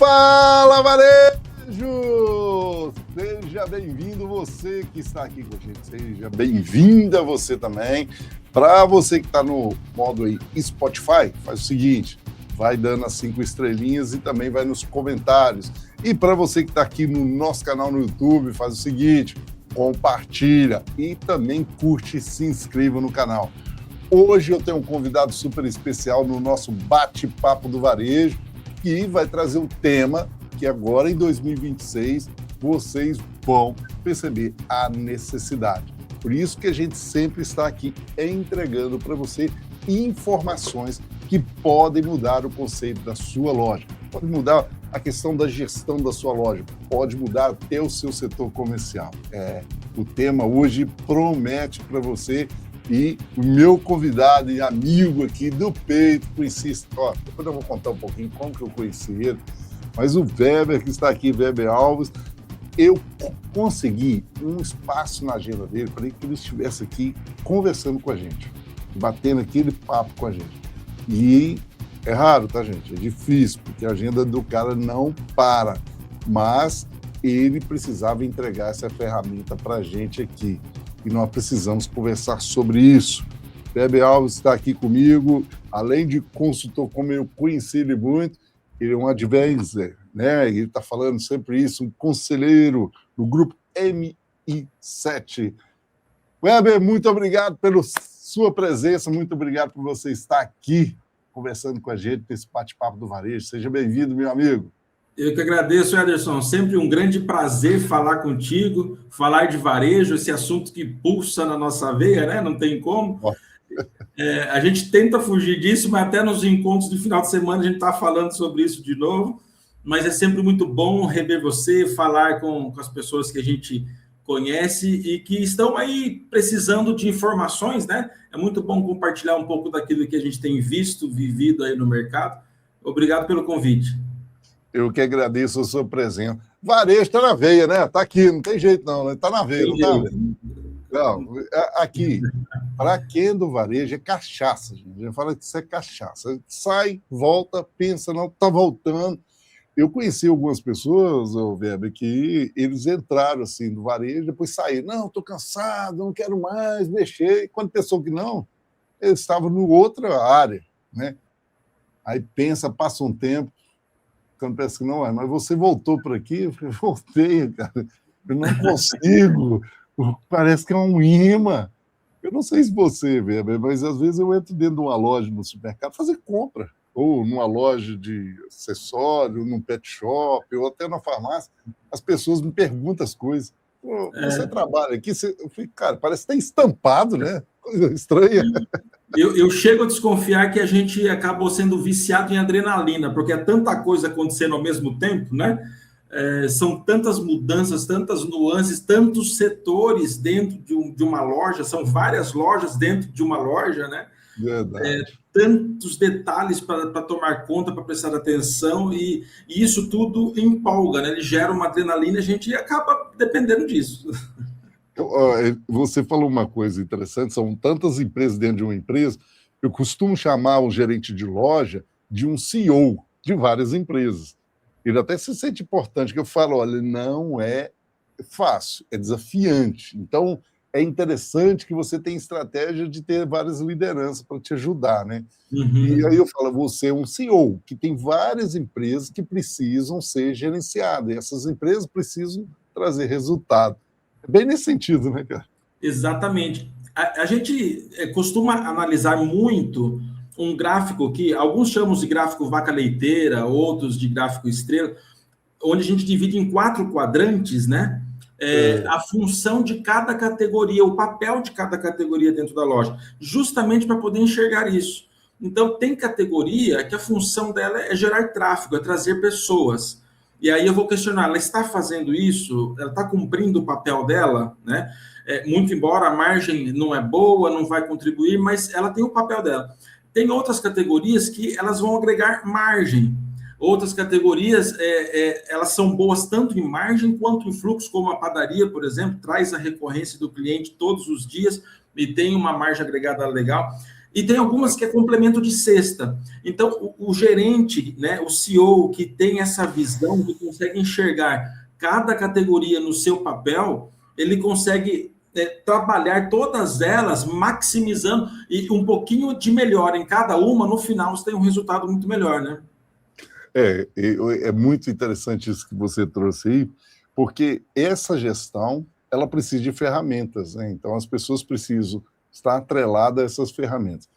Fala, varejo! Seja bem-vindo você que está aqui com a gente, seja bem-vinda você também. Para você que está no modo aí Spotify, faz o seguinte, vai dando as 5 estrelinhas e também vai nos comentários. E para você que está aqui no nosso canal no YouTube, faz o seguinte, compartilha e também curte e se inscreva no canal. Hoje eu tenho um convidado super especial no nosso bate-papo do varejo, que vai trazer um tema que agora em 2026 vocês vão perceber a necessidade. Por isso que a gente sempre está aqui entregando para você informações que podem mudar o conceito da sua loja, pode mudar a questão da gestão da sua loja, pode mudar até o seu setor comercial. O tema hoje promete para você. E o meu convidado e amigo aqui do peito, conheci, depois eu vou contar um pouquinho como que eu conheci ele, mas o Weber, que está aqui, Weber Alves, eu consegui um espaço na agenda dele para que ele estivesse aqui conversando com a gente, batendo aquele papo com a gente. E é raro, tá, gente? É difícil, porque a agenda do cara não para, mas ele precisava entregar essa ferramenta para a gente aqui. E nós precisamos conversar sobre isso. Weber Alves está aqui comigo, além de consultor, como eu conheci ele muito, ele é um advisor, né? Ele está falando sempre isso, um conselheiro do grupo MI7. Weber, muito obrigado pela sua presença, muito obrigado por você estar aqui conversando com a gente nesse bate-papo do varejo. Seja bem-vindo, meu amigo. Eu que agradeço, Ederson. Sempre um grande prazer falar contigo, falar de varejo, esse assunto que pulsa na nossa veia, né? Não tem como. A gente tenta fugir disso, mas até nos encontros do final de semana a gente está falando sobre isso de novo. Mas é sempre muito bom rever você, falar com as pessoas que a gente conhece e que estão aí precisando de informações, né? É muito bom compartilhar um pouco daquilo que a gente tem visto, vivido aí no mercado. Obrigado pelo convite. Eu que agradeço a sua presença. Varejo está na veia, né? Está aqui, não tem jeito não, né? Está na veia, não está? Não, aqui, para quem é do varejo, é cachaça, gente. A gente fala que isso é cachaça. Sai, volta, pensa, não, está voltando. Eu conheci algumas pessoas, Weber, que eles entraram assim do varejo, depois saíram. Não, estou cansado, não quero mais mexer. E quando pensou que não, eles estavam em outra área, né? Aí pensa, passa um tempo, quando pensa que não, mas você voltou para aqui? Eu falei, voltei, cara. Eu não consigo. Parece que é um imã. Eu não sei se você, Weber, mas às vezes eu entro dentro de uma loja no supermercado fazer compra, ou numa loja de acessório, num pet shop, ou até na farmácia. As pessoas me perguntam as coisas. Você trabalha aqui? Eu falei, cara, parece que está estampado, né? Coisa estranha. Eu chego a desconfiar que a gente acabou sendo viciado em adrenalina, porque é tanta coisa acontecendo ao mesmo tempo, né? São tantas mudanças, tantas nuances, tantos setores dentro de uma loja, são várias lojas dentro de uma loja, né? Verdade. Tantos detalhes para tomar conta, para prestar atenção, e isso tudo empolga, né? Ele gera uma adrenalina e a gente acaba dependendo disso. Você falou uma coisa interessante, são tantas empresas dentro de uma empresa, eu costumo chamar o gerente de loja de um CEO de várias empresas. Ele até se sente importante, que eu falo, olha, não é fácil, é desafiante. Então, é interessante que você tenha estratégia de ter várias lideranças para te ajudar, né? Uhum. E aí eu falo, você é um CEO, que tem várias empresas que precisam ser gerenciadas, e essas empresas precisam trazer resultado. Bem nesse sentido, né, cara? Exatamente. A gente costuma analisar muito um gráfico que alguns chamam de gráfico vaca leiteira, outros de gráfico estrela, onde a gente divide em 4 quadrantes, né? A função de cada categoria, o papel de cada categoria dentro da loja, justamente para poder enxergar isso. Então, tem categoria que a função dela é gerar tráfego, é trazer pessoas. E aí eu vou questionar, ela está fazendo isso? Ela está cumprindo o papel dela, né? Muito embora a margem não é boa, não vai contribuir, mas ela tem o papel dela. Tem outras categorias que elas vão agregar margem. Outras categorias, elas são boas tanto em margem quanto em fluxo, como a padaria, por exemplo, traz a recorrência do cliente todos os dias e tem uma margem agregada legal. E tem algumas que é complemento de cesta. Então, o gerente, né, o CEO que tem essa visão, que consegue enxergar cada categoria no seu papel, ele consegue trabalhar todas elas, maximizando, e um pouquinho de melhor em cada uma, no final você tem um resultado muito melhor, né? É muito interessante isso que você trouxe aí, porque essa gestão, ela precisa de ferramentas, né? Então as pessoas precisam estar atreladas a essas ferramentas.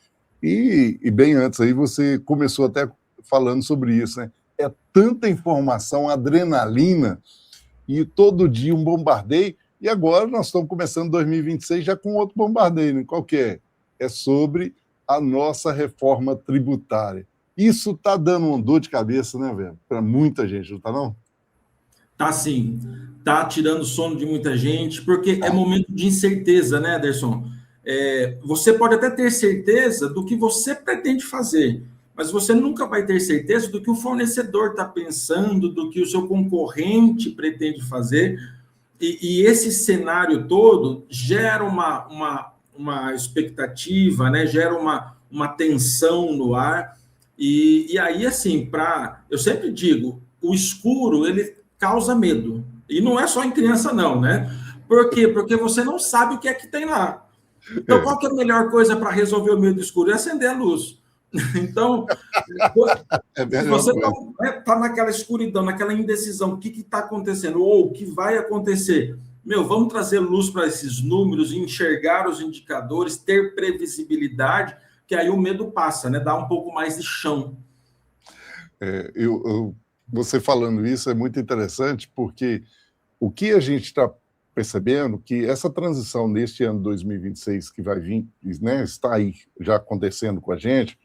E bem antes aí você começou até falando sobre isso, né? É tanta informação, adrenalina, e todo dia um bombardeio, e agora nós estamos começando 2026 já com outro bombardeio, né? Qual que é? É sobre a nossa reforma tributária. Isso está dando uma dor de cabeça, né, velho? Para muita gente, não está, não? Tá sim, tá tirando o sono de muita gente, porque é momento de incerteza, né, Ederson? Você pode até ter certeza do que você pretende fazer, mas você nunca vai ter certeza do que o fornecedor está pensando, do que o seu concorrente pretende fazer, e esse cenário todo gera uma expectativa, né? Gera uma tensão no ar, e aí, assim, eu sempre digo, o escuro, ele causa medo. E não é só em criança, não, né? Por quê? Porque você não sabe o que é que tem lá. Então, qual que é a melhor coisa para resolver o medo escuro? É acender a luz. Então, se você está naquela escuridão, naquela indecisão, o que está acontecendo? Ou o que vai acontecer? Vamos trazer luz para esses números, enxergar os indicadores, ter previsibilidade, que aí o medo passa, né? Dá um pouco mais de chão. Você falando isso é muito interessante, porque o que a gente está percebendo que essa transição neste ano 2026 que vai vir, né, está aí já acontecendo com a gente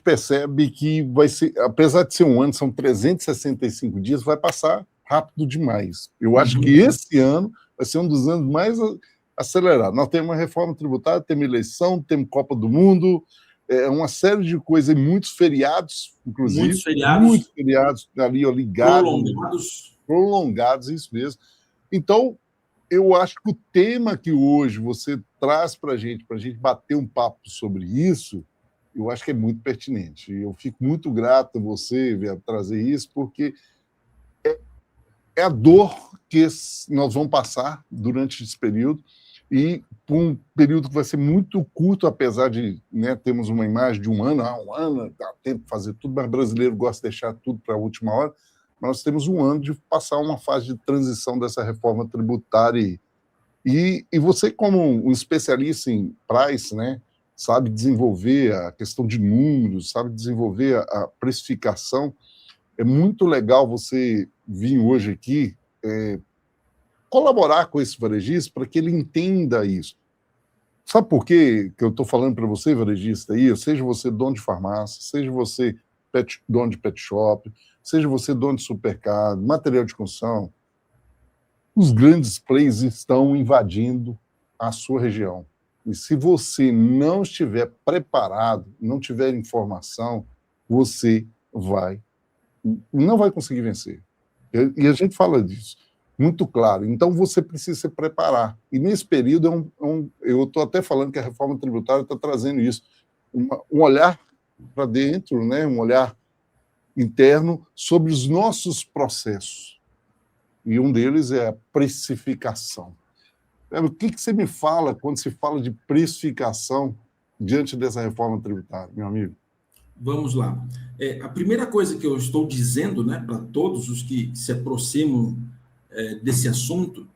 percebe que vai ser, apesar de ser um ano, são 365 dias, vai passar rápido demais. Eu acho que esse ano vai ser um dos anos mais acelerados. Nós temos uma reforma tributária, temos eleição, temos Copa do Mundo, uma série de coisas, muitos feriados, inclusive. Muitos feriados ali ligados. Prolongados, isso mesmo. Então, eu acho que o tema que hoje você traz para a gente bater um papo sobre isso, eu acho que é muito pertinente. Eu fico muito grato a você trazer isso, porque é a dor que nós vamos passar durante esse período, e por um período que vai ser muito curto, apesar de, né, termos uma imagem de um ano, dá tempo de fazer tudo, mas o brasileiro gosta de deixar tudo para a última hora. Nós temos um ano de passar uma fase de transição dessa reforma tributária. E você, como um especialista em price, né, sabe desenvolver a questão de números, sabe desenvolver a precificação. É muito legal você vir hoje aqui colaborar com esse varejista para que ele entenda isso. Sabe por quê que eu estou falando para você, varejista, aí? Seja você dono de farmácia, seja você dono de pet shop, seja você dono de supermercado, material de construção, os grandes players estão invadindo a sua região. E se você não estiver preparado, não tiver informação, você não vai conseguir vencer. E a gente fala disso muito claro. Então, você precisa se preparar. E nesse período, eu estou até falando que a reforma tributária está trazendo isso, um olhar para dentro, né? Um olhar interno sobre os nossos processos. E um deles é a precificação. O que você me fala quando se fala de precificação diante dessa reforma tributária, meu amigo? Vamos lá. A primeira coisa que eu estou dizendo, né, para todos os que se aproximam desse assunto,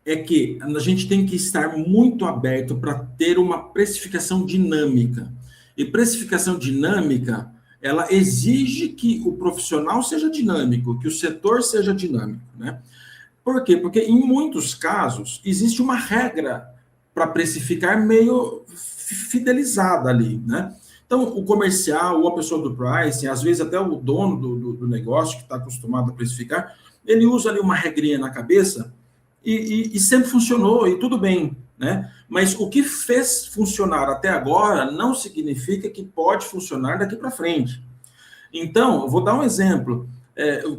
é que a gente tem que estar muito aberto para ter uma precificação dinâmica. E precificação dinâmica, ela exige que o profissional seja dinâmico, que o setor seja dinâmico, né? Por quê? Porque em muitos casos existe uma regra para precificar meio fidelizada ali, né? Então, o comercial ou a pessoa do pricing, às vezes até o dono do negócio que está acostumado a precificar, ele usa ali uma regrinha na cabeça e sempre funcionou, e tudo bem, né? Mas o que fez funcionar até agora não significa que pode funcionar daqui para frente. Então, eu vou dar um exemplo.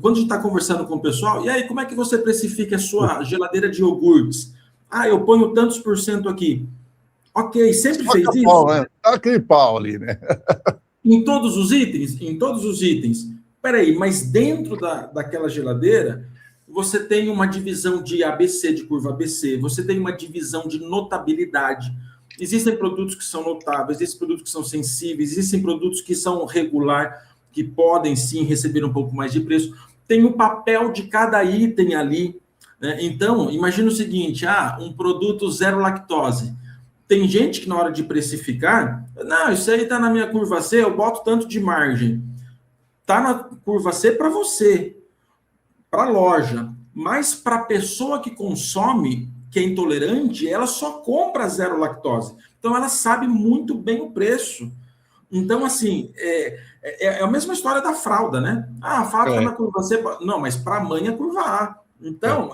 Quando a gente está conversando com o pessoal, e aí, como é que você precifica a sua geladeira de iogurtes? Eu ponho tantos por cento aqui. Ok, sempre fez isso? aquele pau ali, né? Em todos os itens? Em todos os itens. Peraí, mas dentro daquela geladeira, você tem uma divisão de ABC, de curva ABC, você tem uma divisão de notabilidade. Existem produtos que são notáveis, existem produtos que são sensíveis, existem produtos que são regular, que podem sim receber um pouco mais de preço. Tem o papel de cada item ali, né? Então, imagina o seguinte, um produto zero lactose. Tem gente que na hora de precificar, não, isso aí está na minha curva C, eu boto tanto de margem. Está na curva C para você, para a loja, mas para a pessoa que consome, que é intolerante, ela só compra zero lactose. Então, ela sabe muito bem o preço. Então, assim, é a mesma história da fralda, né? A fralda está na curva C. Não, mas para a mãe é curva A. Então,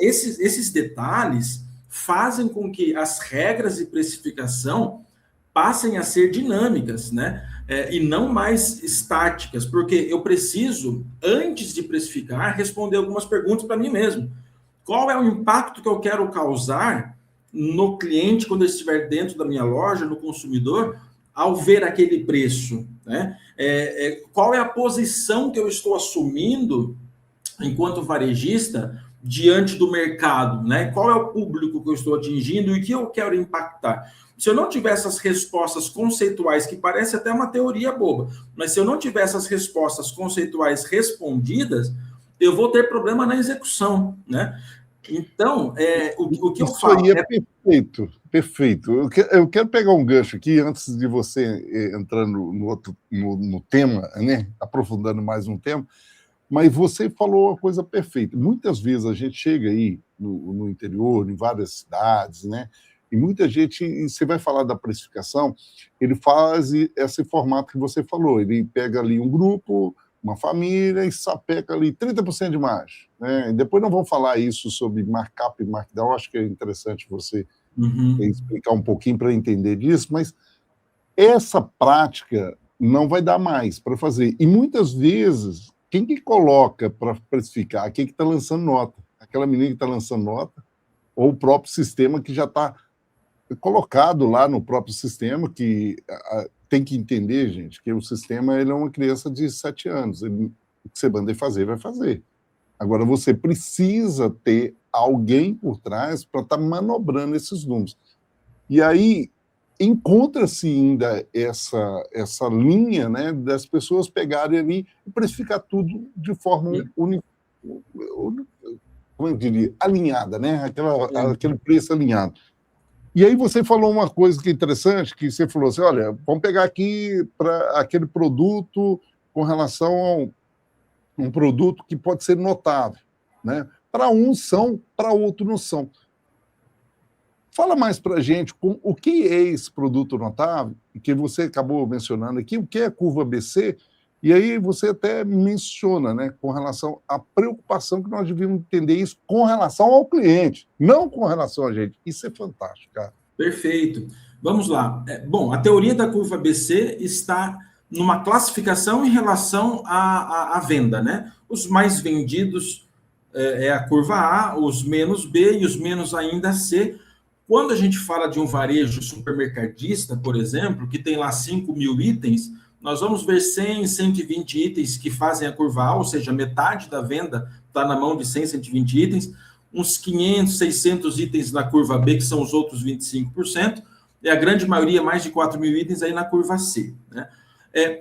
esses detalhes fazem com que as regras de precificação passem a ser dinâmicas, né? E não mais estáticas, porque eu preciso, antes de precificar, responder algumas perguntas para mim mesmo. Qual é o impacto que eu quero causar no cliente quando ele estiver dentro da minha loja, no consumidor, ao ver aquele preço, né? Qual é a posição que eu estou assumindo enquanto varejista diante do mercado, né? Qual é o público que eu estou atingindo e o que eu quero impactar? Se eu não tiver essas respostas conceituais, que parece até uma teoria boba, mas se eu não tiver essas respostas conceituais respondidas, eu vou ter problema na execução, né? Então, o que eu falo... Isso aí é perfeito, perfeito. Eu quero pegar um gancho aqui, antes de você entrar no tema, né? Aprofundando mais um tema, mas você falou uma coisa perfeita. Muitas vezes a gente chega aí no interior, em várias cidades, né? E muita gente, e você vai falar da precificação, ele faz esse formato que você falou, ele pega ali um grupo, uma família, e sapeca ali 30% de margem, né? E depois não vamos falar isso sobre markup e markdown, acho que é interessante você explicar um pouquinho para entender disso, mas essa prática não vai dar mais para fazer. E muitas vezes, quem que coloca para precificar? Quem que está lançando nota? Aquela menina que está lançando nota, ou o próprio sistema que já está colocado lá no próprio sistema, que tem que entender, gente, que o sistema ele é uma criança de 7 anos. O que você manda ele fazer, vai fazer. Agora, você precisa ter alguém por trás para estar manobrando esses números. E aí, encontra-se ainda essa linha, né, das pessoas pegarem ali e precificar tudo de forma como eu diria, alinhada, né? Aquele preço alinhado. E aí você falou uma coisa que é interessante, que você falou assim, olha, vamos pegar aqui para aquele produto com relação a um produto que pode ser notável, né? Para uns são, para outro não são. Fala mais para a gente o que é esse produto notável, que você acabou mencionando aqui, o que é curva ABC, e aí você até menciona, né, com relação à preocupação que nós devíamos entender isso com relação ao cliente, não com relação a gente. Isso é fantástico, cara. Perfeito. Vamos lá. Bom, a teoria da curva ABC está numa classificação em relação à venda, né? Os mais vendidos é a curva A, os menos B e os menos ainda C. Quando a gente fala de um varejo supermercadista, por exemplo, que tem lá 5.000 itens, nós vamos ver 100, 120 itens que fazem a curva A, ou seja, metade da venda está na mão de 100, 120 itens, uns 500, 600 itens na curva B, que são os outros 25%, e a grande maioria, mais de 4.000 itens, aí na curva C, né?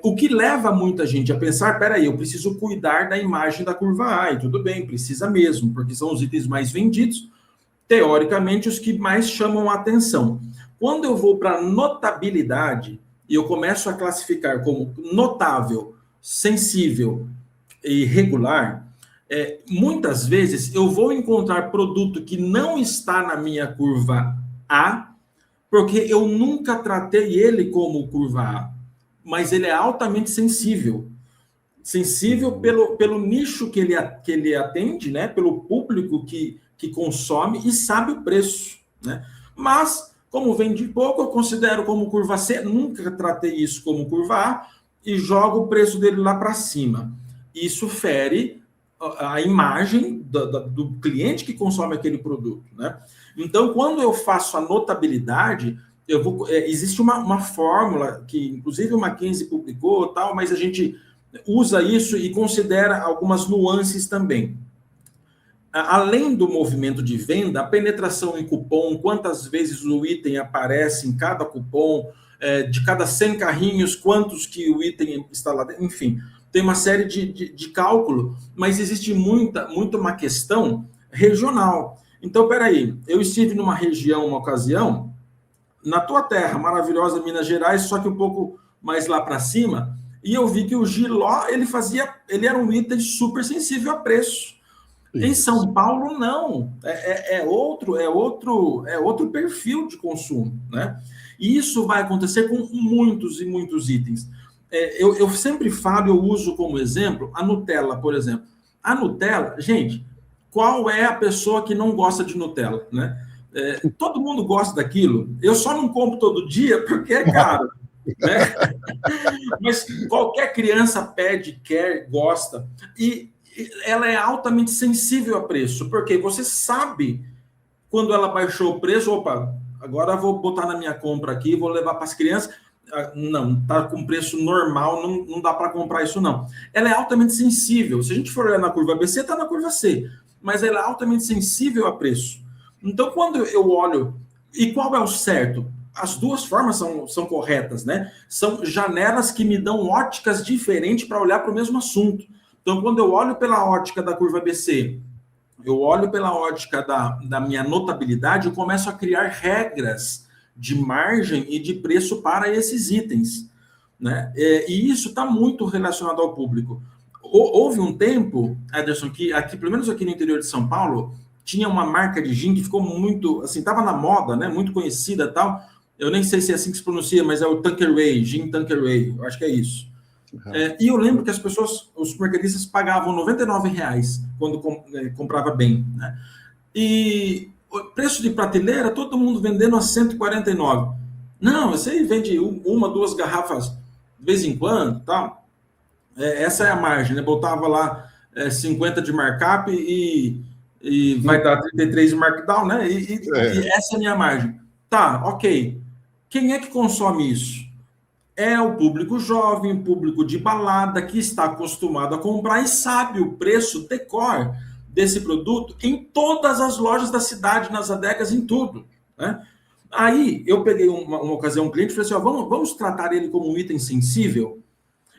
O que leva muita gente a pensar, peraí, eu preciso cuidar da imagem da curva A, e tudo bem, precisa mesmo, porque são os itens mais vendidos, teoricamente, os que mais chamam a atenção. Quando eu vou para notabilidade, e eu começo a classificar como notável, sensível e regular, muitas vezes eu vou encontrar produto que não está na minha curva A, porque eu nunca tratei ele como curva A, mas ele é altamente sensível. Sensível pelo nicho que ele atende, né? Pelo público que consome e sabe o preço, né? Mas, como vende pouco, eu considero como curva C, nunca tratei isso como curva A e jogo o preço dele lá para cima. Isso fere a imagem do cliente que consome aquele produto, né? Então, quando eu faço a notabilidade, existe uma fórmula que, inclusive, o McKinsey publicou, tal, mas a gente usa isso e considera algumas nuances também. Além do movimento de venda, a penetração em cupom, quantas vezes o item aparece em cada cupom, de cada 100 carrinhos, quantos que o item está lá dentro, enfim, tem uma série de cálculo, mas existe muito uma questão regional. Então, peraí, eu estive numa região, uma ocasião, na tua terra, maravilhosa Minas Gerais, só que um pouco mais lá para cima, e eu vi que o Giló, ele era um item super sensível a preço. Em São Paulo, não. É outro perfil de consumo, né? E isso vai acontecer com muitos e muitos itens. Eu sempre falo, eu uso como exemplo a Nutella, por exemplo. A Nutella, gente, qual é a pessoa que não gosta de Nutella, né? Todo mundo gosta daquilo. Eu só não compro todo dia porque é caro, né? Mas qualquer criança pede, quer, gosta. E ela é altamente sensível a preço, porque você sabe quando ela baixou o preço, opa, agora eu vou botar na minha compra aqui, vou levar para as crianças. Não, está com preço normal, não dá para comprar isso, não. Ela é altamente sensível. Se a gente for olhar na curva BC, está na curva C, mas ela é altamente sensível a preço. Então, quando eu olho, e qual é o certo? As duas formas são corretas, né? São janelas que me dão óticas diferentes para olhar para o mesmo assunto. Então, quando eu olho pela ótica da curva BC, eu olho pela ótica da minha notabilidade, eu começo a criar regras de margem e de preço para esses itens, né? E isso está muito relacionado ao público. Houve um tempo, Ederson, que aqui, pelo menos aqui no interior de São Paulo, tinha uma marca de gin que ficou muito, assim, estava na moda, né? Muito conhecida e tal. Eu nem sei se é assim que se pronuncia, mas é o Tanqueray, gin Tanqueray, eu acho que é isso. E eu lembro que as pessoas, os mercadistas pagavam R$99 quando comprava bem, né? E o preço de prateleira, todo mundo vendendo a 149. Não, você aí vende uma, duas garrafas de vez em quando, tal. Essa é a margem, né? Botava lá 50 de markup e vai dar 33 de markdown, né? E essa é a minha margem. Tá, ok. Quem é que consome isso? É o público jovem, o público de balada, que está acostumado a comprar e sabe o preço decor desse produto em todas as lojas da cidade, nas adegas, em tudo, né? Aí eu peguei uma ocasião, um cliente, e falei assim, vamos tratar ele como um item sensível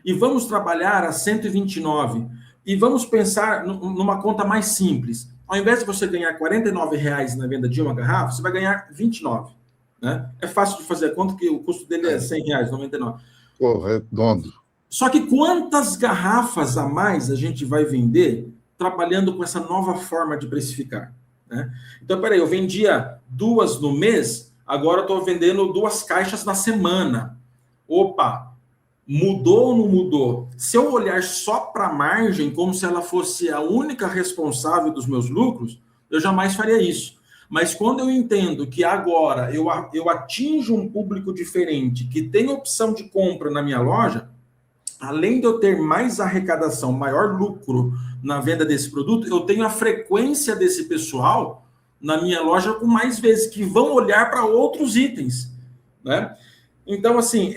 e vamos trabalhar a 129 e vamos pensar numa conta mais simples. Ao invés de você ganhar R$49 na venda de uma garrafa, você vai ganhar 29. Né? É fácil de fazer a conta que o custo dele é R$100, 99. Redondo. Só que quantas garrafas a mais a gente vai vender trabalhando com essa nova forma de precificar? Né? Então, peraí, eu vendia 2 no mês, agora eu estou vendendo 2 caixas na semana. Opa, mudou ou não mudou? Se eu olhar só para a margem, como se ela fosse a única responsável dos meus lucros, eu jamais faria isso. Mas quando eu entendo que agora eu atinjo um público diferente, que tem opção de compra na minha loja, além de eu ter mais arrecadação, maior lucro na venda desse produto, eu tenho a frequência desse pessoal na minha loja com mais vezes, que vão olhar para outros itens, né? Então, assim,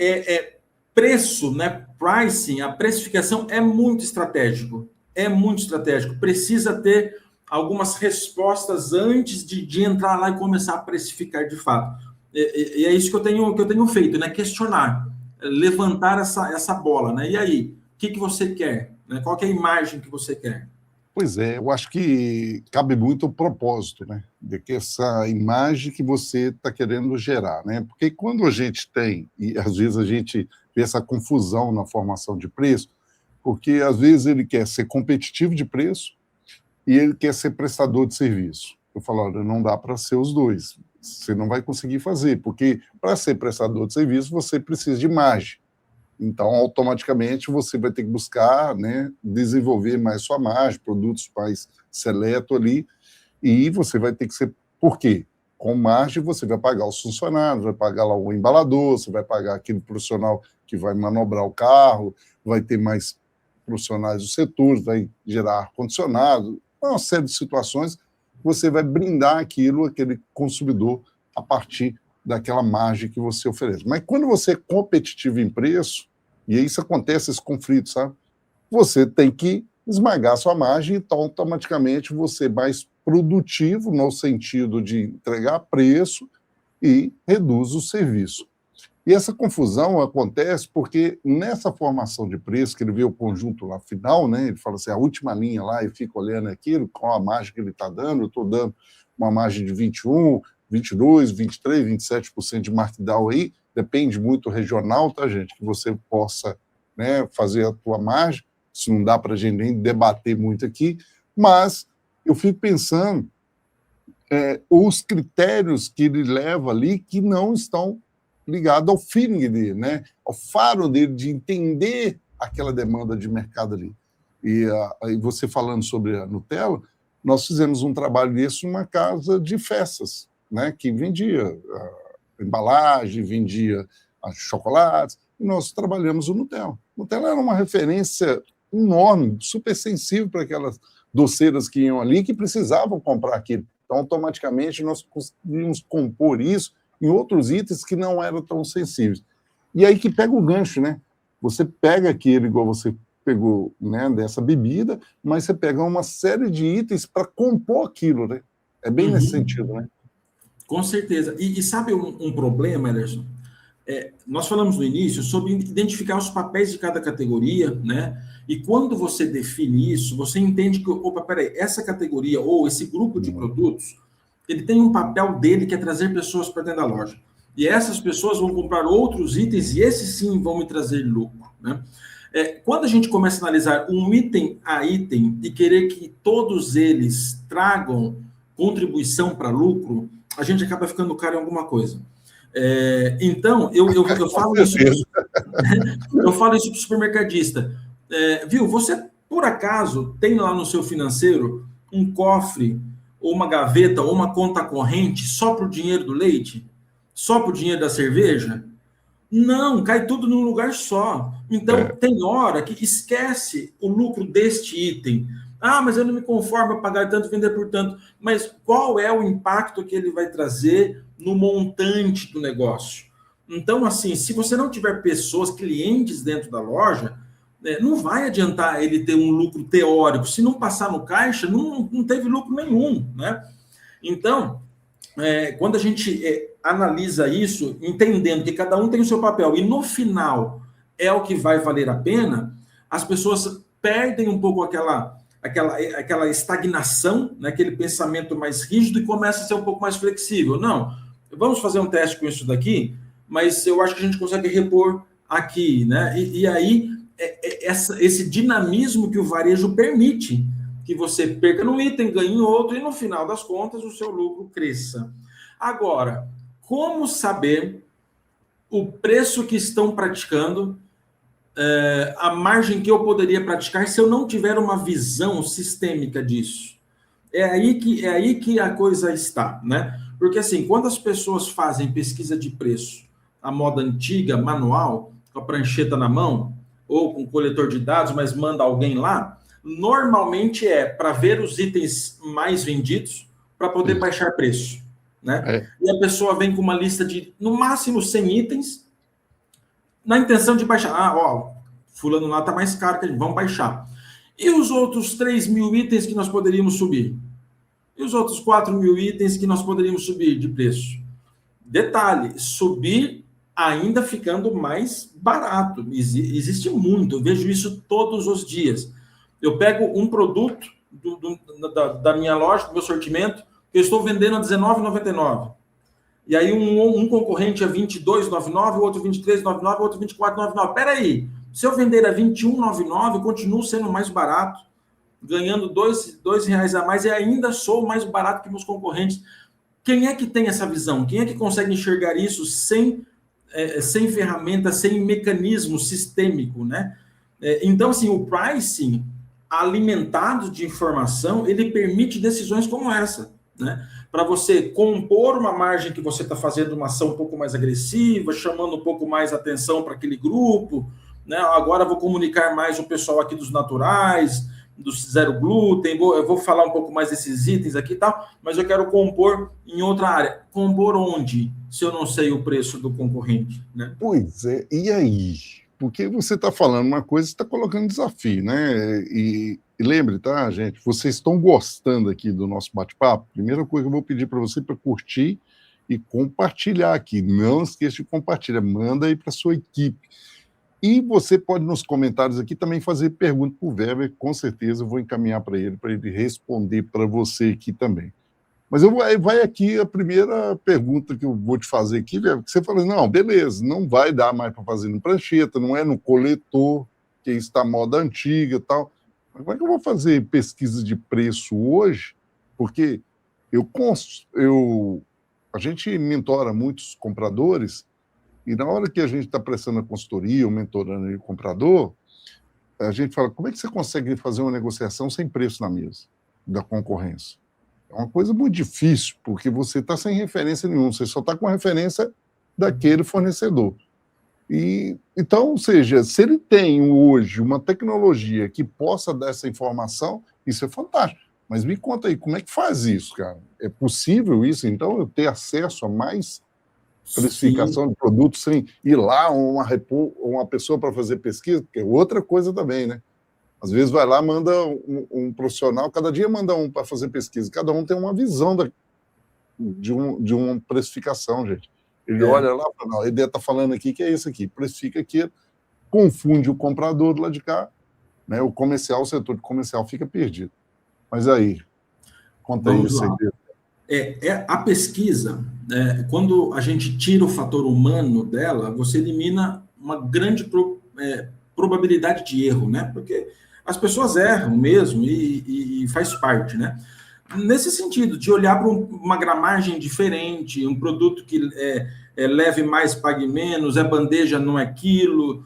preço, né? Pricing, a precificação é muito estratégico. É muito estratégico. Precisa ter algumas respostas antes de entrar lá e começar a precificar de fato. E é isso que eu tenho feito, né? Questionar, levantar essa bola, né? E aí, o que você quer? Né? Qual que é a imagem que você quer? Pois é, eu acho que cabe muito o propósito, né? De que essa imagem que você está querendo gerar, né? Porque quando a gente tem, e às vezes a gente vê essa confusão na formação de preço, porque às vezes ele quer ser competitivo de preço e ele quer ser prestador de serviço. Eu falo, olha, não dá para ser os dois. Você não vai conseguir fazer, porque para ser prestador de serviço você precisa de margem. Então, automaticamente, você vai ter que buscar, né, desenvolver mais sua margem, produtos mais seletos ali, e você vai ter que ser... Por quê? Com margem, você vai pagar os funcionários, vai pagar lá o embalador, você vai pagar aquele profissional que vai manobrar o carro, vai ter mais profissionais do setor, vai gerar ar-condicionado, uma série de situações, você vai brindar aquele consumidor a partir daquela margem que você oferece. Mas quando você é competitivo em preço, e aí isso acontece, esse conflito, sabe? Você tem que esmagar a sua margem, então automaticamente você é mais produtivo no sentido de entregar preço e reduz o serviço. E essa confusão acontece porque nessa formação de preço, que ele vê o conjunto lá final, né, ele fala assim, a última linha lá, e fica olhando aquilo, qual a margem que ele está dando, eu estou dando uma margem de 21, 22, 23, 27% de markdown aí, depende muito regional, tá, gente, que você possa, né, fazer a tua margem, isso não dá para a gente nem debater muito aqui, mas eu fico pensando os critérios que ele leva ali que não estão ligados ao feeling dele, né? Ao faro dele de entender aquela demanda de mercado ali. E você falando sobre a Nutella, nós fizemos um trabalho desse numa casa de festas, né? Que vendia embalagem, vendia chocolates, e nós trabalhamos o Nutella. O Nutella era uma referência enorme, super sensível para aquelas doceiras que iam ali que precisavam comprar aquilo. Então, automaticamente, nós conseguimos compor isso em outros itens que não eram tão sensíveis. E aí que pega o gancho, né? Você pega aquilo, igual você pegou, né, dessa bebida, mas você pega uma série de itens para compor aquilo, né? É bem nesse sentido, né? Com certeza. E sabe um problema, Ederson? Nós falamos no início sobre identificar os papéis de cada categoria, né? E quando você define isso, você entende que, opa, peraí, essa categoria ou esse grupo de produtos, ele tem um papel dele que é trazer pessoas para dentro da loja. E essas pessoas vão comprar outros itens e esses sim vão me trazer lucro, né? Quando a gente começa a analisar um item a item e querer que todos eles tragam contribuição para lucro, a gente acaba ficando caro em alguma coisa. Então, eu falo isso. Eu falo isso para o supermercadista. Viu, você, por acaso, tem lá no seu financeiro um cofre, ou uma gaveta, ou uma conta corrente só para o dinheiro do leite? Só para o dinheiro da cerveja? Não, cai tudo num lugar só. Então, tem hora que esquece o lucro deste item. Ah, mas eu não me conformo a pagar tanto, vender por tanto. Mas qual é o impacto que ele vai trazer no montante do negócio? Então, assim, se você não tiver pessoas, clientes dentro da loja, não vai adiantar ele ter um lucro teórico. Se não passar no caixa, não teve lucro nenhum, né? Então, quando a gente analisa isso, entendendo que cada um tem o seu papel, e no final é o que vai valer a pena, as pessoas perdem um pouco aquela estagnação, né, aquele pensamento mais rígido e começa a ser um pouco mais flexível. Não, vamos fazer um teste com isso daqui, mas eu acho que a gente consegue repor aqui, né? E aí, esse dinamismo que o varejo permite, que você perca num item, ganhe em outro, e no final das contas o seu lucro cresça. Agora, como saber o preço que estão praticando, a margem que eu poderia praticar se eu não tiver uma visão sistêmica disso? É aí que a coisa está, né? Porque assim, quando as pessoas fazem pesquisa de preço, a moda antiga, manual, com a prancheta na mão, ou com coletor de dados, mas manda alguém lá, normalmente para ver os itens mais vendidos para poder baixar preço, né? E a pessoa vem com uma lista de, no máximo, 100 itens, na intenção de baixar. Fulano lá está mais caro que a gente, vamos baixar. E os outros 3.000 itens que nós poderíamos subir? E os outros 4.000 itens que nós poderíamos subir de preço? Detalhe, subir ainda ficando mais barato. Existe muito, eu vejo isso todos os dias. Eu pego um produto da minha loja, do meu sortimento, que eu estou vendendo a R$19,99. E aí um concorrente é R$22,99, o outro R$23,99, o outro R$24,99. Espera aí, se eu vender a R$21,99, eu continuo sendo mais barato, ganhando R$2 a mais, e ainda sou mais barato que meus concorrentes. Quem é que tem essa visão? Quem é que consegue enxergar isso sem ferramenta, sem mecanismo sistêmico, né? Então, assim, o pricing alimentado de informação, ele permite decisões como essa, né? Para você compor uma margem que você está fazendo uma ação um pouco mais agressiva, chamando um pouco mais atenção para aquele grupo, né? Agora vou comunicar mais o pessoal aqui dos naturais, do zero glúten, eu vou falar um pouco mais desses itens aqui e tal, mas eu quero compor em outra área. Compor onde, se eu não sei o preço do concorrente, né? Pois é, e aí? Porque você está falando uma coisa, você está colocando desafio, né? E lembre, tá, gente? Vocês estão gostando aqui do nosso bate-papo? Primeira coisa que eu vou pedir para você para curtir e compartilhar aqui. Não esqueça de compartilhar, manda aí para sua equipe. E você pode, nos comentários aqui, também fazer pergunta para o Weber, com certeza eu vou encaminhar para ele responder para você aqui também. Mas vai aqui a primeira pergunta que eu vou te fazer aqui, Weber, que você fala, não, beleza, não vai dar mais para fazer no prancheta, não é no coletor, que está moda antiga e tal. Mas como é que eu vou fazer pesquisa de preço hoje? Porque a gente mentora muitos compradores. E na hora que a gente está prestando a consultoria, ou mentorando o comprador, a gente fala, como é que você consegue fazer uma negociação sem preço na mesa da concorrência? É uma coisa muito difícil, porque você está sem referência nenhuma, você só está com a referência daquele fornecedor. Então, ou seja, se ele tem hoje uma tecnologia que possa dar essa informação, isso é fantástico. Mas me conta aí, como é que faz isso, cara? É possível isso, então, eu ter acesso a mais precificação de produtos sem ir lá uma pessoa para fazer pesquisa, porque é outra coisa também, né? Às vezes vai lá, manda um profissional, cada dia manda um para fazer pesquisa, cada um tem uma visão de uma precificação, gente. Ele olha lá e fala, não, a ideia está falando aqui que é isso aqui, precifica aqui, confunde o comprador do lado de cá, né? O setor de comercial fica perdido. Mas aí, conta aí isso aí. A pesquisa, quando a gente tira o fator humano dela, você elimina uma grande probabilidade de erro, né? Porque as pessoas erram mesmo e faz parte, né? Nesse sentido, de olhar para uma gramagem diferente, um produto que leve mais, pague menos, bandeja, não é quilo,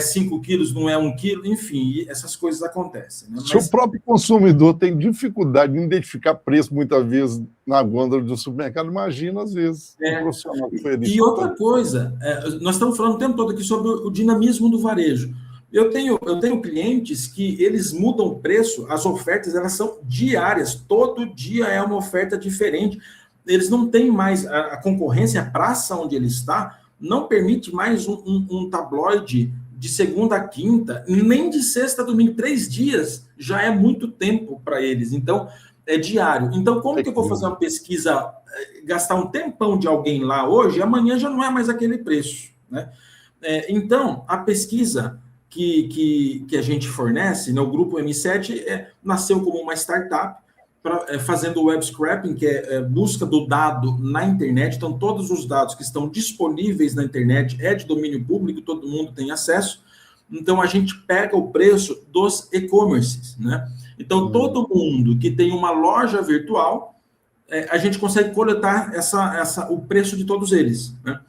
5 quilos, não é 1 quilo, enfim, essas coisas acontecem. Né? Se o próprio consumidor tem dificuldade de identificar preço, muitas vezes, na gôndola do supermercado, imagina, às vezes, um profissional diferente. E outra coisa, nós estamos falando o tempo todo aqui sobre o dinamismo do varejo. Eu tenho clientes que eles mudam o preço, as ofertas elas são diárias, todo dia é uma oferta diferente. Eles não têm mais, a concorrência, a praça onde ele está, não permite mais um tabloide de segunda a quinta, nem de sexta a domingo, 3 dias já é muito tempo para eles, então é diário. Então, como que eu vou fazer uma pesquisa, gastar um tempão de alguém lá hoje, amanhã já não é mais aquele preço, né? Então, a pesquisa que a gente fornece, né, o Grupo M7 nasceu como uma startup, fazendo web scraping, que é busca do dado na internet. Então, todos os dados que estão disponíveis na internet é de domínio público, todo mundo tem acesso. Então, a gente pega o preço dos e-commerces, né? Então, todo mundo que tem uma loja virtual, a gente consegue coletar o preço de todos eles, né?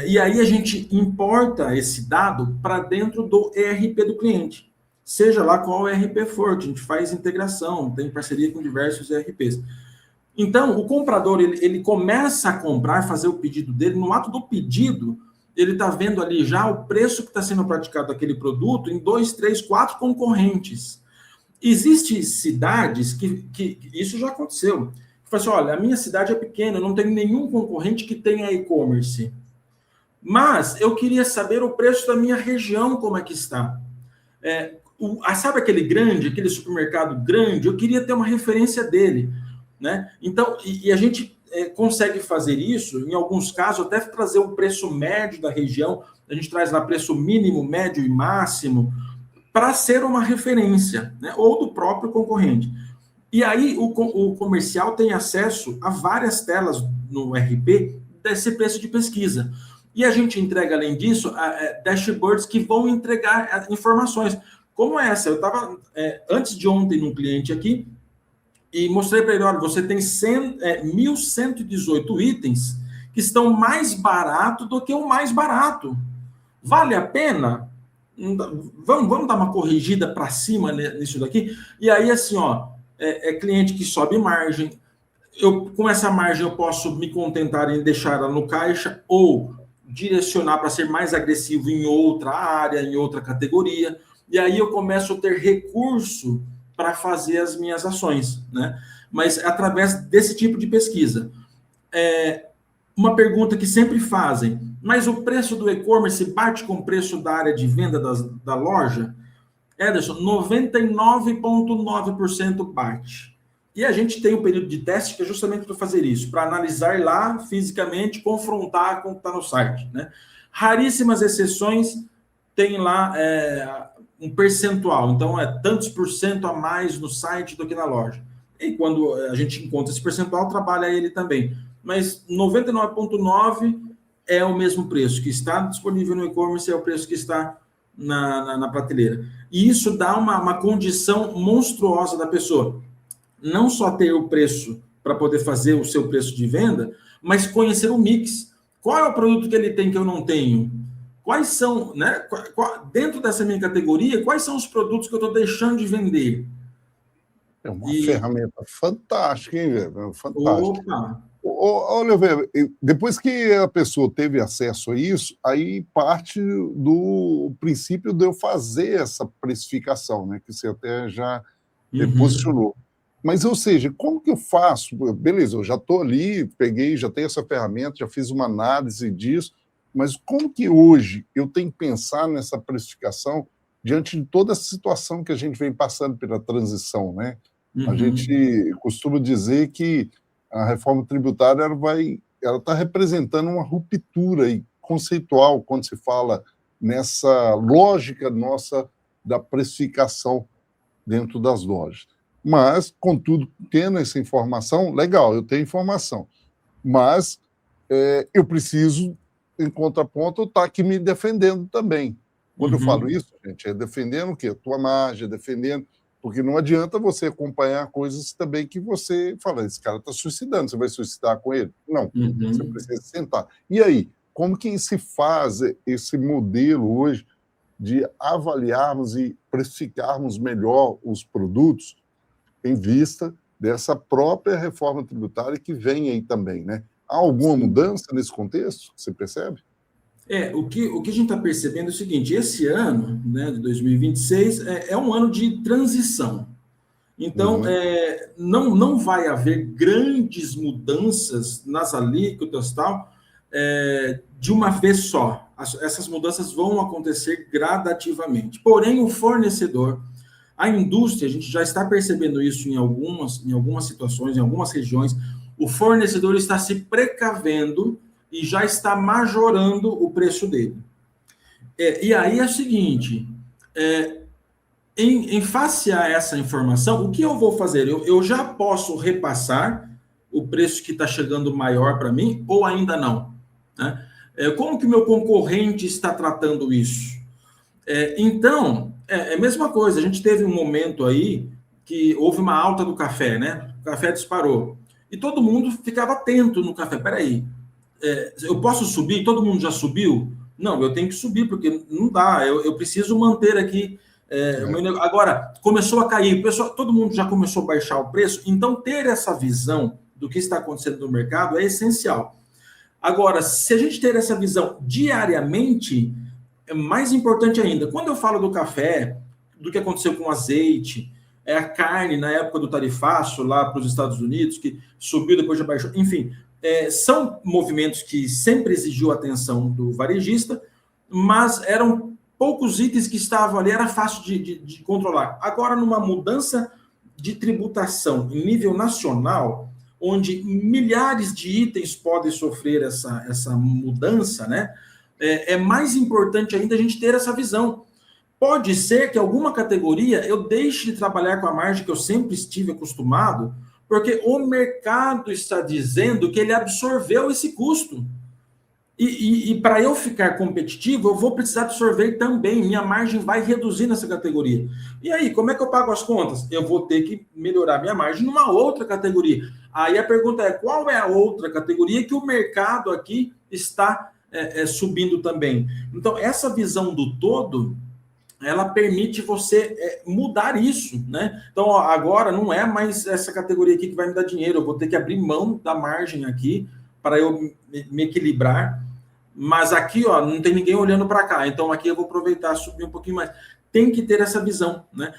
E aí a gente importa esse dado para dentro do ERP do cliente. Seja lá qual ERP for, a gente faz integração, tem parceria com diversos ERPs. Então, o comprador, ele começa a comprar, fazer o pedido dele, no ato do pedido, ele está vendo ali já o preço que está sendo praticado daquele produto em 2, 3, 4 concorrentes. Existem cidades que isso já aconteceu. Que fala assim, olha, a minha cidade é pequena, eu não tenho nenhum concorrente que tenha e-commerce. Mas eu queria saber o preço da minha região, como é que está. Sabe aquele supermercado grande? Eu queria ter uma referência dele, né? Então, a gente consegue fazer isso, em alguns casos, até trazer o preço médio da região, a gente traz lá preço mínimo, médio e máximo, para ser uma referência, né? Ou do próprio concorrente. E aí o comercial tem acesso a várias telas no RP desse preço de pesquisa. E a gente entrega, além disso, dashboards que vão entregar informações. Como essa, eu estava antes de ontem num cliente aqui e mostrei para ele, olha, você tem 1.118 itens que estão mais barato do que o mais barato. Vale a pena? Vamos dar uma corrigida para cima nisso daqui? E aí, assim, cliente que sobe margem. Com essa margem eu posso me contentar em deixar ela no caixa ou direcionar para ser mais agressivo em outra área, em outra categoria. e aí eu começo a ter recurso para fazer as minhas ações, né? Mas através desse tipo de pesquisa. Uma pergunta que sempre fazem, mas o preço do e-commerce bate com o preço da área de venda da loja? Ederson, 99,9% bate. E a gente tem um período de teste que é justamente para fazer isso, para analisar lá fisicamente, confrontar com o que está no site, né? Raríssimas exceções tem lá um percentual, então é tantos por cento a mais no site do que na loja. E quando a gente encontra esse percentual, trabalha ele também. Mas 99,9% é o mesmo preço que está disponível no e-commerce, é o preço que está na prateleira. E isso dá uma condição monstruosa da pessoa. Não só ter o preço para poder fazer o seu preço de venda, mas conhecer o mix. Qual é o produto que ele tem que eu não tenho? Quais são, né? Dentro dessa minha categoria, quais são os produtos que eu estou deixando de vender? É uma ferramenta fantástica, hein, velho? Fantástica. Opa! Olha, velho, depois que a pessoa teve acesso a isso, aí parte do princípio de eu fazer essa precificação, né? Que você até já posicionou. Mas, ou seja, como que eu faço? Beleza, eu já estou ali, peguei, já tenho essa ferramenta, já fiz uma análise disso, mas como que hoje eu tenho que pensar nessa precificação diante de toda essa situação que a gente vem passando pela transição, né? A gente costuma dizer que a reforma tributária ela está representando uma ruptura aí, conceitual quando se fala nessa lógica nossa da precificação dentro das lojas. Mas, contudo, tendo essa informação, legal, eu tenho informação, mas eu preciso, em contraponto, estar aqui me defendendo também. Quando eu falo isso, gente, é defendendo o quê? A tua margem, defendendo, porque não adianta você acompanhar coisas também que você fala, esse cara está suicidando, você vai suicidar com ele? Não, você precisa sentar. E aí, como que se faz esse modelo hoje de avaliarmos e precificarmos melhor os produtos em vista dessa própria reforma tributária que vem aí também, né? Há alguma mudança nesse contexto, você percebe? O que a gente está percebendo é o seguinte, esse ano, né, de 2026, é um ano de transição. Então, não vai haver grandes mudanças nas alíquotas e tal, de uma vez só. Essas mudanças vão acontecer gradativamente. Porém, o fornecedor, a indústria, a gente já está percebendo isso em algumas situações, em algumas regiões, o fornecedor está se precavendo e já está majorando o preço dele. E aí é o seguinte, em face a essa informação, o que eu vou fazer? Eu já posso repassar o preço que está chegando maior para mim ou ainda não? Né? Como que o meu concorrente está tratando isso? Então, é a mesma coisa. A gente teve um momento aí que houve uma alta do café, né? O café disparou. E todo mundo ficava atento no café. Peraí, eu posso subir? Todo mundo já subiu? Não, eu tenho que subir, porque não dá. Eu preciso manter aqui. Agora, começou a cair. Todo mundo já começou a baixar o preço. Então, ter essa visão do que está acontecendo no mercado é essencial. Agora, se a gente ter essa visão diariamente, é mais importante ainda. Quando eu falo do café, do que aconteceu com o azeite, a carne na época do tarifaço lá para os Estados Unidos, que subiu, depois já baixou, enfim, são movimentos que sempre exigiu a atenção do varejista, mas eram poucos itens que estavam ali, era fácil de controlar. Agora, numa mudança de tributação em nível nacional, onde milhares de itens podem sofrer essa mudança, né? É mais importante ainda a gente ter essa visão. Pode ser que alguma categoria eu deixe de trabalhar com a margem que eu sempre estive acostumado, porque o mercado está dizendo que ele absorveu esse custo. E para eu ficar competitivo, eu vou precisar absorver também. Minha margem vai reduzir nessa categoria. E aí, como é que eu pago as contas? Eu vou ter que melhorar minha margem numa outra categoria. Aí a pergunta é, qual é a outra categoria que o mercado aqui está subindo também? Então, essa visão do todo, ela permite você mudar isso, né? Então, agora não é mais essa categoria aqui que vai me dar dinheiro. Eu vou ter que abrir mão da margem aqui para eu me equilibrar. Mas aqui, ó, não tem ninguém olhando para cá. Então, aqui eu vou aproveitar, subir um pouquinho mais. tem que ter essa visão, né?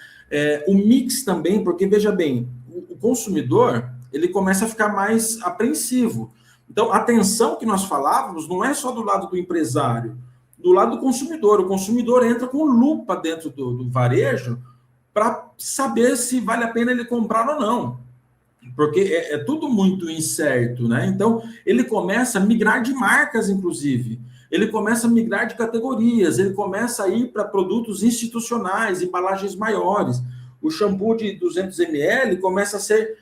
O mix também, porque, veja bem, o consumidor, ele começa a ficar mais apreensivo. Então, a atenção que nós falávamos não é só do lado do empresário, do lado do consumidor. O consumidor entra com lupa dentro do varejo para saber se vale a pena ele comprar ou não. Porque é tudo muito incerto, né? Então, ele começa a migrar de marcas, inclusive. Ele começa a migrar de categorias, ele começa a ir para produtos institucionais, embalagens maiores. O shampoo de 200 ml começa a ser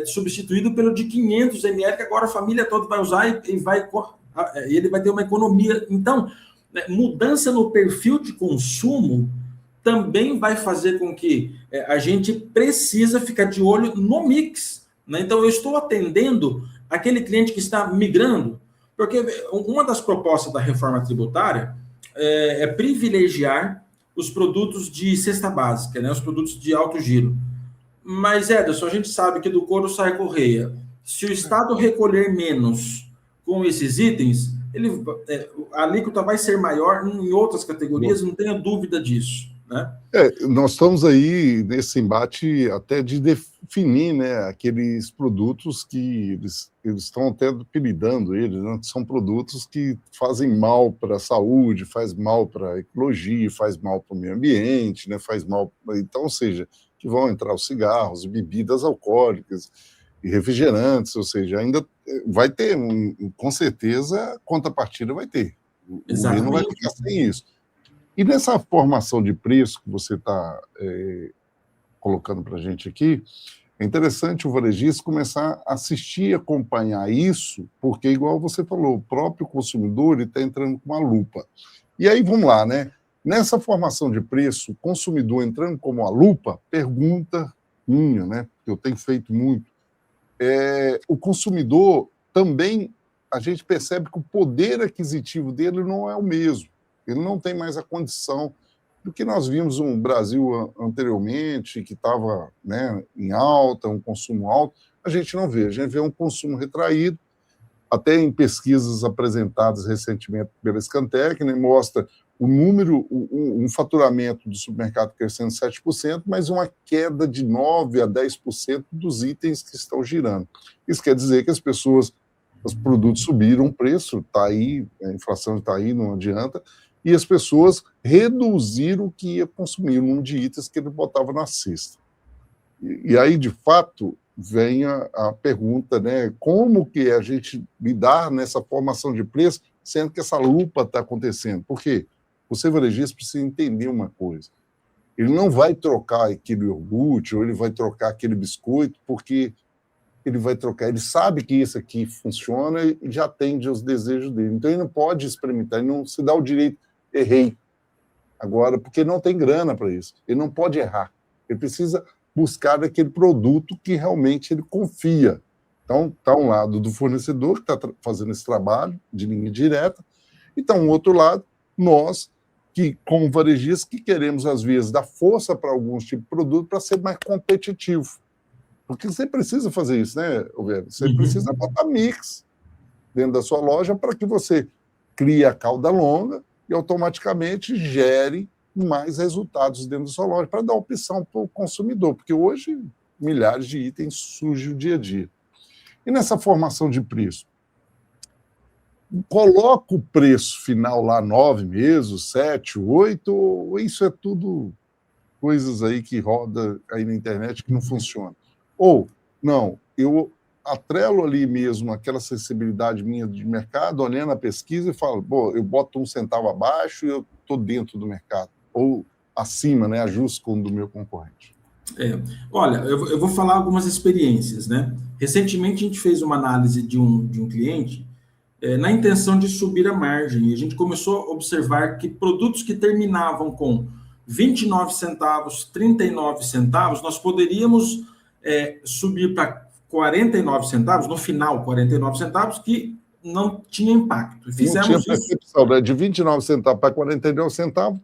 substituído pelo de 500 ml, que agora a família toda vai usar e ele vai ter uma economia. Então, mudança no perfil de consumo também vai fazer com que a gente precisa ficar de olho no mix, né? Então, eu estou atendendo aquele cliente que está migrando, porque uma das propostas da reforma tributária é privilegiar os produtos de cesta básica, né? Os produtos de alto giro. Mas, Ederson, a gente sabe que do couro sai correia. Se o Estado recolher menos com esses itens, a alíquota vai ser maior em outras categorias, não tenha dúvida disso, né? Nós estamos aí nesse embate até de definir, né, aqueles produtos que eles estão até apelidando eles, né, são produtos que fazem mal para a saúde, faz mal para a ecologia, faz mal para o meio ambiente, né, faz mal, então, ou seja, que vão entrar os cigarros, bebidas alcoólicas e refrigerantes, ou seja, ainda vai ter, com certeza, contrapartida vai ter. O governo vai ficar sem isso. E nessa formação de preço que você está colocando para a gente aqui, é interessante o varejista começar a assistir e acompanhar isso, porque, igual você falou, o próprio consumidor está entrando com uma lupa. E aí, vamos lá, né? Nessa formação de preço, o consumidor entrando como uma lupa, pergunta minha, né? Que eu tenho feito muito, o consumidor também, a gente percebe que o poder aquisitivo dele não é o mesmo. Ele não tem mais a condição do que nós vimos no Brasil anteriormente, que estava, né, em alta, um consumo alto. A gente não vê, a gente vê um consumo retraído, até em pesquisas apresentadas recentemente pela Scantec, né, mostra o número, um faturamento do supermercado crescendo 7%, mas uma queda de 9% a 10% dos itens que estão girando. Isso quer dizer que os produtos subiram o preço, está aí, a inflação está aí, não adianta, e as pessoas reduziram o que ia consumir, o número de itens que ele botava na cesta. E aí, de fato, vem a pergunta, né, como que a gente lidar nessa formação de preço, sendo que essa lupa está acontecendo? Por quê? Você, varejista, precisa entender uma coisa. Ele não vai trocar aquele iogurte ou ele vai trocar aquele biscoito porque ele vai trocar. Ele sabe que isso aqui funciona e já atende aos desejos dele. Então, ele não pode experimentar, ele não se dá o direito, errei. Agora, porque não tem grana para isso. Ele não pode errar. Ele precisa buscar aquele produto que realmente ele confia. Então, está um lado do fornecedor, que está fazendo esse trabalho de linha direta, e está um outro lado, nós, que, como varejistas, que queremos, às vezes, dar força para alguns tipos de produto para ser mais competitivo. Porque você precisa fazer isso, né, Overo? Você precisa botar mix dentro da sua loja para que você crie a cauda longa e automaticamente gere mais resultados dentro da sua loja para dar opção para o consumidor, porque hoje milhares de itens surgem o dia a dia. E nessa formação de preço? Coloca o preço final lá 9 meses, 7, 8, ou isso é tudo coisas aí que roda aí na internet que não funciona? Ou, não, eu atrelo ali mesmo aquela sensibilidade minha de mercado, olhando a pesquisa e falo, eu boto 1 centavo abaixo e eu estou dentro do mercado. Ou acima, né, ajusto com o do meu concorrente. Olha, eu vou falar algumas experiências, né? Recentemente a gente fez uma análise de um cliente na intenção de subir a margem, e a gente começou a observar que produtos que terminavam com 29 centavos, 39 centavos, nós poderíamos subir para 49 centavos, no final 49 centavos, que não tinha impacto. Fizemos não tinha percepção, né? De 29 centavos para 49 centavos,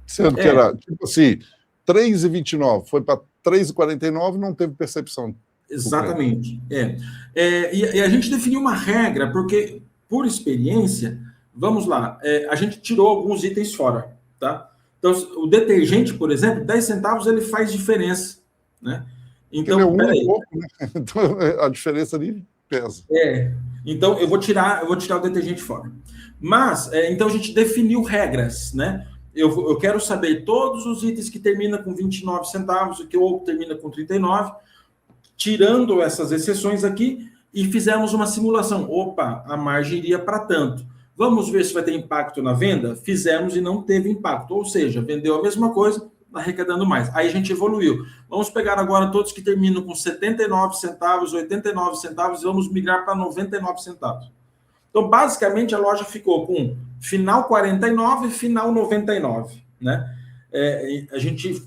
sendo que era, tipo assim, 3,29, foi para 3,49, não teve percepção. Exatamente. E a gente definiu uma regra, porque, por experiência, vamos lá, a gente tirou alguns itens fora, tá? Então, o detergente, por exemplo, 10 centavos ele faz diferença, né? Então, ele é um e pouco, né? Então, a diferença ali pesa. Então eu vou tirar o detergente fora. Mas, então a gente definiu regras, né? Eu quero saber todos os itens que terminam com 29 centavos, o que outro termina com 39, tirando essas exceções aqui, e fizemos uma simulação. Opa, a margem iria para tanto. Vamos ver se vai ter impacto na venda? Fizemos e não teve impacto. Ou seja, vendeu a mesma coisa, arrecadando mais. Aí a gente evoluiu. Vamos pegar agora todos que terminam com 79 centavos, 89 centavos, e vamos migrar para 99 centavos. Então, basicamente, a loja ficou com final 49 e final 99, né? A gente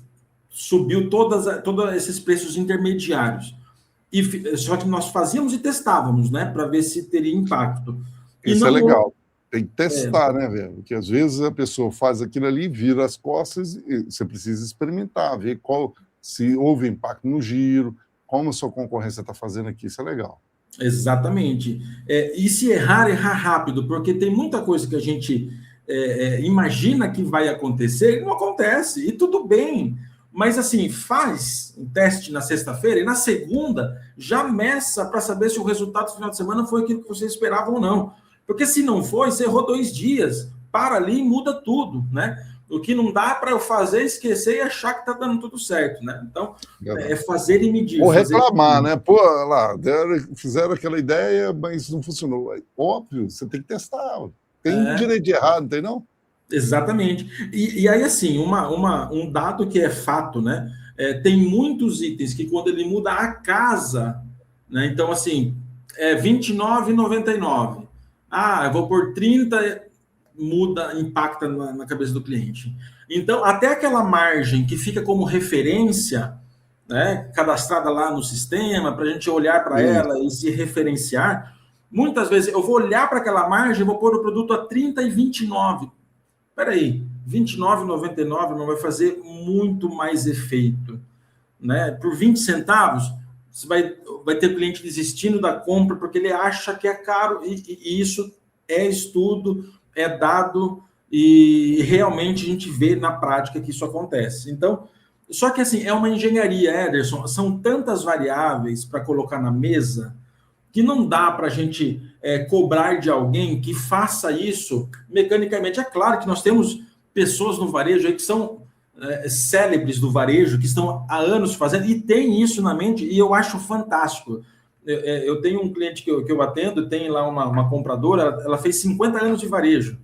subiu todos esses preços intermediários. Só que nós fazíamos e testávamos, né? Para ver se teria impacto. Isso é legal. Tem que testar, né, velho? Porque às vezes a pessoa faz aquilo ali, vira as costas, e você precisa experimentar, ver se houve impacto no giro, como a sua concorrência está fazendo aqui. Isso é legal. Exatamente. E se errar rápido, porque tem muita coisa que a gente imagina que vai acontecer e não acontece, e tudo bem. Mas assim, faz um teste na sexta-feira e na segunda já meça para saber se o resultado do final de semana foi aquilo que você esperava ou não. Porque se não foi, você errou 2 dias, para ali e muda tudo, né? O que não dá para eu fazer, esquecer e achar que está dando tudo certo, né? Então, é fazer e medir. Ou reclamar, né? Pô, lá, fizeram aquela ideia, mas não funcionou. Óbvio, você tem que testar. Tem direito de errar, não tem não? Exatamente. E aí, assim, um dado que é fato, né? Tem muitos itens que quando ele muda a casa, né? Então, assim, é R$29,99. Eu vou por 30, muda, impacta na cabeça do cliente. Então, até aquela margem que fica como referência, né, cadastrada lá no sistema, para a gente olhar para ela e se referenciar, muitas vezes eu vou olhar para aquela margem e vou pôr o produto a 30 e 29. Espera aí, R$29,99 não vai fazer muito mais efeito, né? Por 20 centavos, você vai ter cliente desistindo da compra porque ele acha que é caro, e isso é estudo, é dado, e realmente a gente vê na prática que isso acontece. Então, só que assim, é uma engenharia, Ederson, são tantas variáveis para colocar na mesa que não dá para a gente cobrar de alguém que faça isso mecanicamente. É claro que nós temos pessoas no varejo aí que são célebres do varejo, que estão há anos fazendo, e tem isso na mente, e eu acho fantástico. Eu tenho um cliente que eu atendo, tem lá uma compradora, ela fez 50 anos de varejo.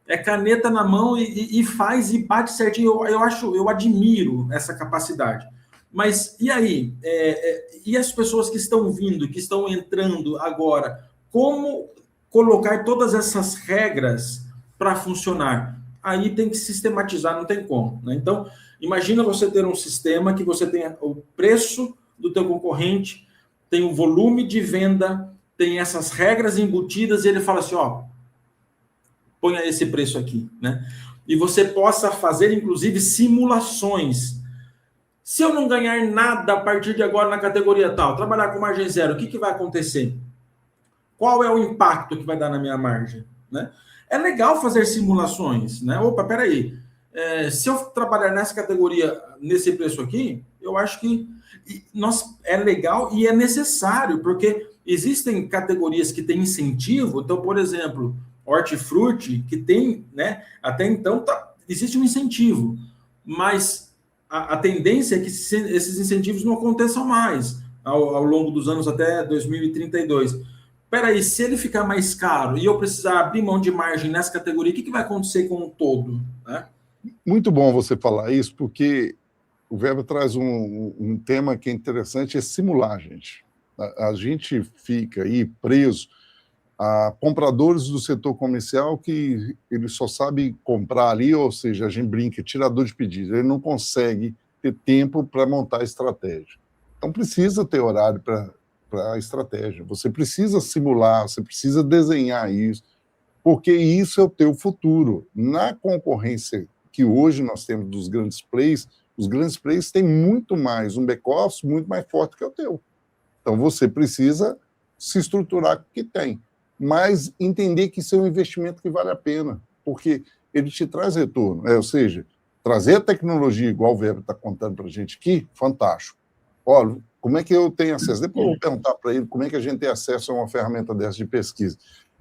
É caneta na mão e faz e bate certinho. Eu admiro essa capacidade. Mas e aí? E as pessoas que estão vindo, que estão entrando agora, como colocar todas essas regras para funcionar? Aí tem que sistematizar, não tem como, né? Então, imagina você ter um sistema que você tenha o preço do teu concorrente, tem o volume de venda, tem essas regras embutidas, e ele fala assim, ponha esse preço aqui, né? E você possa fazer, inclusive, simulações. Se eu não ganhar nada a partir de agora na categoria tal, trabalhar com margem zero, o que vai acontecer? Qual é o impacto que vai dar na minha margem, né? É legal fazer simulações, né? Opa, peraí, se eu trabalhar nessa categoria, nesse preço aqui, eu acho que é legal e é necessário, porque existem categorias que têm incentivo. Então, por exemplo, hortifruti, que tem, né? Até então existe um incentivo, mas a tendência é que esses incentivos não aconteçam mais ao longo dos anos até 2032. Peraí, se ele ficar mais caro e eu precisar abrir mão de margem nessa categoria, o que vai acontecer com o todo, né? Muito bom você falar isso, porque o Weber traz um tema que é interessante, é simular, gente. A gente fica aí preso a compradores do setor comercial que ele só sabe comprar ali, ou seja, a gente brinca, tirador de pedidos, ele não consegue ter tempo para montar a estratégia. Então precisa ter horário para a estratégia, você precisa simular, você precisa desenhar isso, porque isso é o teu futuro. Na concorrência que hoje nós temos dos grandes players, os grandes players têm muito mais, um back-office muito mais forte que o teu. Então você precisa se estruturar com o que tem, mas entender que isso é um investimento que vale a pena, porque ele te traz retorno. Ou seja, trazer a tecnologia, igual o Weber está contando para a gente aqui, fantástico. Olha, como é que eu tenho acesso? Depois eu vou perguntar para ele como é que a gente tem acesso a uma ferramenta dessa de pesquisa.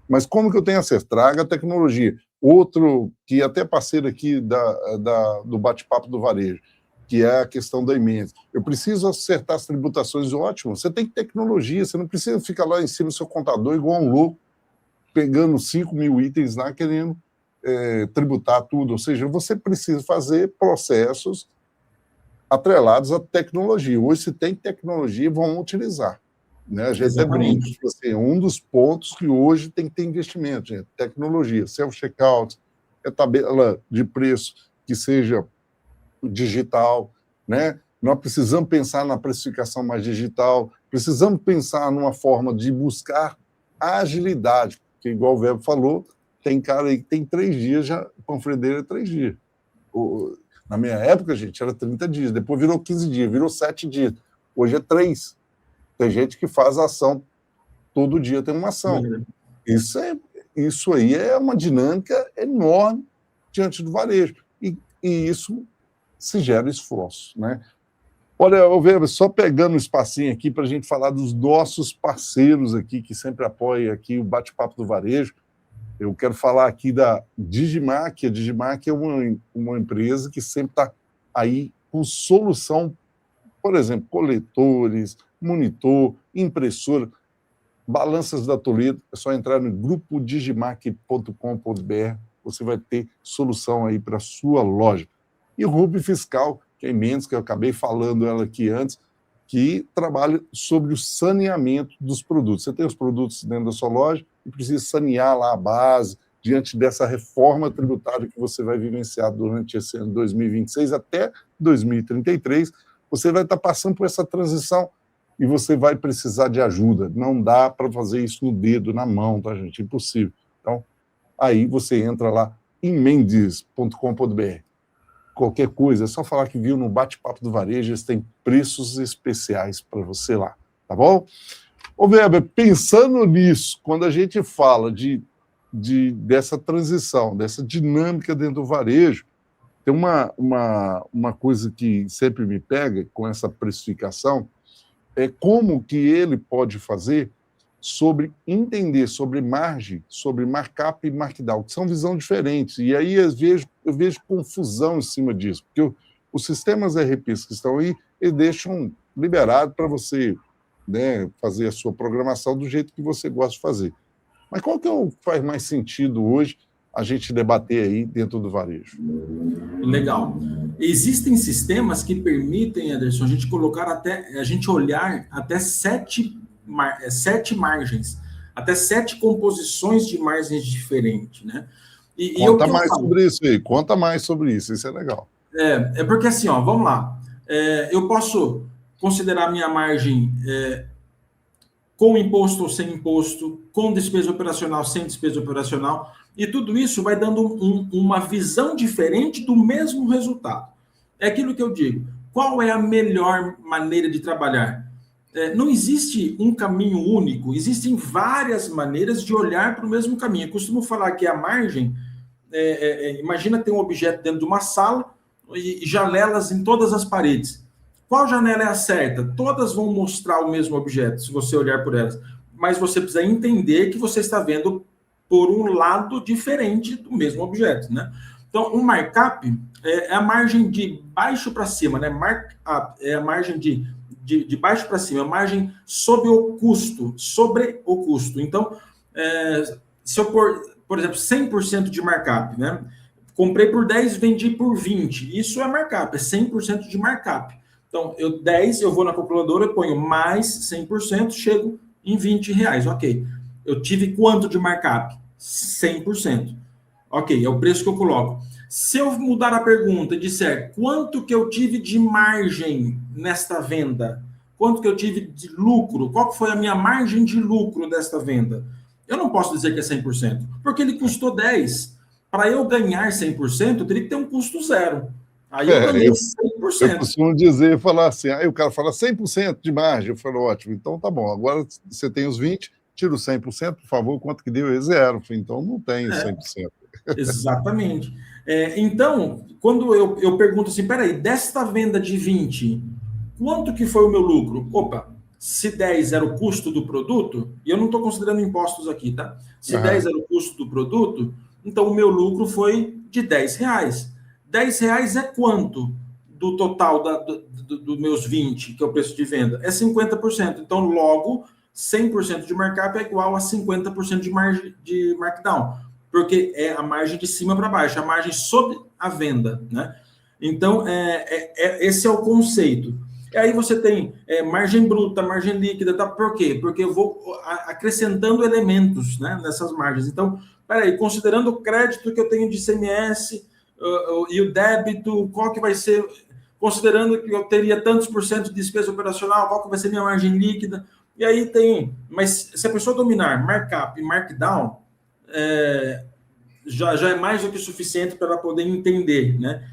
Mas como que eu tenho acesso? Traga a tecnologia. Outro, que até parceiro aqui do bate-papo do varejo, que é a questão da emenda. Eu preciso acertar as tributações, ótimo. Você tem tecnologia, você não precisa ficar lá em cima do seu contador igual um louco, pegando 5.000 itens lá, querendo tributar tudo. Ou seja, você precisa fazer processos atrelados à tecnologia. Hoje, se tem tecnologia, vão utilizar. Né? A gente até brinca, assim, um dos pontos que hoje tem que ter investimento, gente, tecnologia, self-checkout, tabela de preço que seja digital, né? Nós precisamos pensar na precificação mais digital, precisamos pensar numa forma de buscar agilidade, porque, igual o Weber falou, tem cara aí que tem 3 dias, já, o panfleto dele é 3 dias. Na minha época, gente, era 30 dias, depois virou 15 dias, virou 7 dias. Hoje é 3. Tem gente que faz ação, todo dia tem uma ação. Isso aí é uma dinâmica enorme diante do varejo. E isso se gera esforço, né? Olha, Weber, só pegando um espacinho aqui para a gente falar dos nossos parceiros aqui, que sempre apoiam aqui o Bate-Papo do Varejo. Eu quero falar aqui da Digimarc. A Digimarc é uma empresa que sempre está aí com solução, por exemplo, coletores, monitor, impressora, balanças da Toledo. É só entrar no grupo digimarc.com.br, você vai ter solução aí para a sua loja. E o Ruby Fiscal, que é imenso, que eu acabei falando ela aqui antes, que trabalha sobre o saneamento dos produtos. Você tem os produtos dentro da sua loja e precisa sanear lá a base, diante dessa reforma tributária que você vai vivenciar durante esse ano 2026 até 2033, você vai estar passando por essa transição e você vai precisar de ajuda. Não dá para fazer isso no dedo, na mão, tá, gente? Impossível. Então, aí você entra lá em mendes.com.br. Qualquer coisa, é só falar que viu no Bate-Papo do Varejo, eles têm preços especiais para você lá, tá bom? Ô, Weber, pensando nisso, quando a gente fala dessa transição, dessa dinâmica dentro do varejo, tem uma coisa que sempre me pega com essa precificação, é como que ele pode fazer sobre entender sobre margem, sobre markup e markdown, que são visões diferentes. E aí eu vejo confusão em cima disso, porque os sistemas ERPs que estão aí, eles deixam liberado para você, né, fazer a sua programação do jeito que você gosta de fazer. Mas qual que faz mais sentido hoje a gente debater aí dentro do varejo? Legal. Existem sistemas que permitem, Anderson, a gente olhar até 7 margens, até 7 composições de margens diferentes, né? Conta mais sobre isso aí, conta mais sobre isso é legal. É porque assim, ó, vamos lá. Eu posso considerar minha margem com imposto ou sem imposto, com despesa operacional, sem despesa operacional, e tudo isso vai dando uma visão diferente do mesmo resultado. É aquilo que eu digo. Qual é a melhor maneira de trabalhar? Não existe um caminho único, existem várias maneiras de olhar para o mesmo caminho. Eu costumo falar que a margem, imagina ter um objeto dentro de uma sala e janelas em todas as paredes. Qual janela é a certa? Todas vão mostrar o mesmo objeto, se você olhar por elas. Mas você precisa entender que você está vendo por um lado diferente do mesmo objeto, né? Então, o markup é a margem de baixo para cima, né? Markup é a margem de baixo para cima, a margem sobre o custo. Então, se eu por exemplo, 100% de markup, né? Comprei por 10, vendi por 20. Isso é markup, é 100% de markup. Então, 10, eu vou na calculadora, eu ponho mais 100%, chego em R$20. Ok. Eu tive quanto de markup? 100%. Ok, é o preço que eu coloco. Se eu mudar a pergunta e disser quanto que eu tive de margem nesta venda, quanto que eu tive de lucro, qual foi a minha margem de lucro desta venda? Eu não posso dizer que é 100%, porque ele custou 10. Para eu ganhar 100%, eu teria que ter um custo zero. Aí eu ganhei 100%. Eu costumo dizer, falar assim, aí o cara fala 100% de margem. Eu falo, ótimo, então tá bom. Agora você tem os 20, tira os 100%, por favor, quanto que deu? É zero. Então não tem 100%. Exatamente. Então, quando eu pergunto assim, peraí, desta venda de 20, quanto que foi o meu lucro? Opa, se 10 era o custo do produto, e eu não estou considerando impostos aqui, tá? Se 10 era o custo do produto, então o meu lucro foi de R$ 10. R$ 10 é quanto do total dos meus 20, que é o preço de venda? É 50%. Então, logo, 100% de markup é igual a 50% de margem de markdown, porque é a margem de cima para baixo, a margem sobre a venda, né? Então, esse é o conceito. E aí você tem margem bruta, margem líquida, tá? Por quê? Porque eu vou acrescentando elementos, né, nessas margens. Então, peraí, considerando o crédito que eu tenho de ICMS e o débito, qual que vai ser, considerando que eu teria tantos por cento de despesa operacional, qual que vai ser minha margem líquida? E aí tem, mas se a pessoa dominar markup e markdown, já é mais do que suficiente para ela poder entender, né?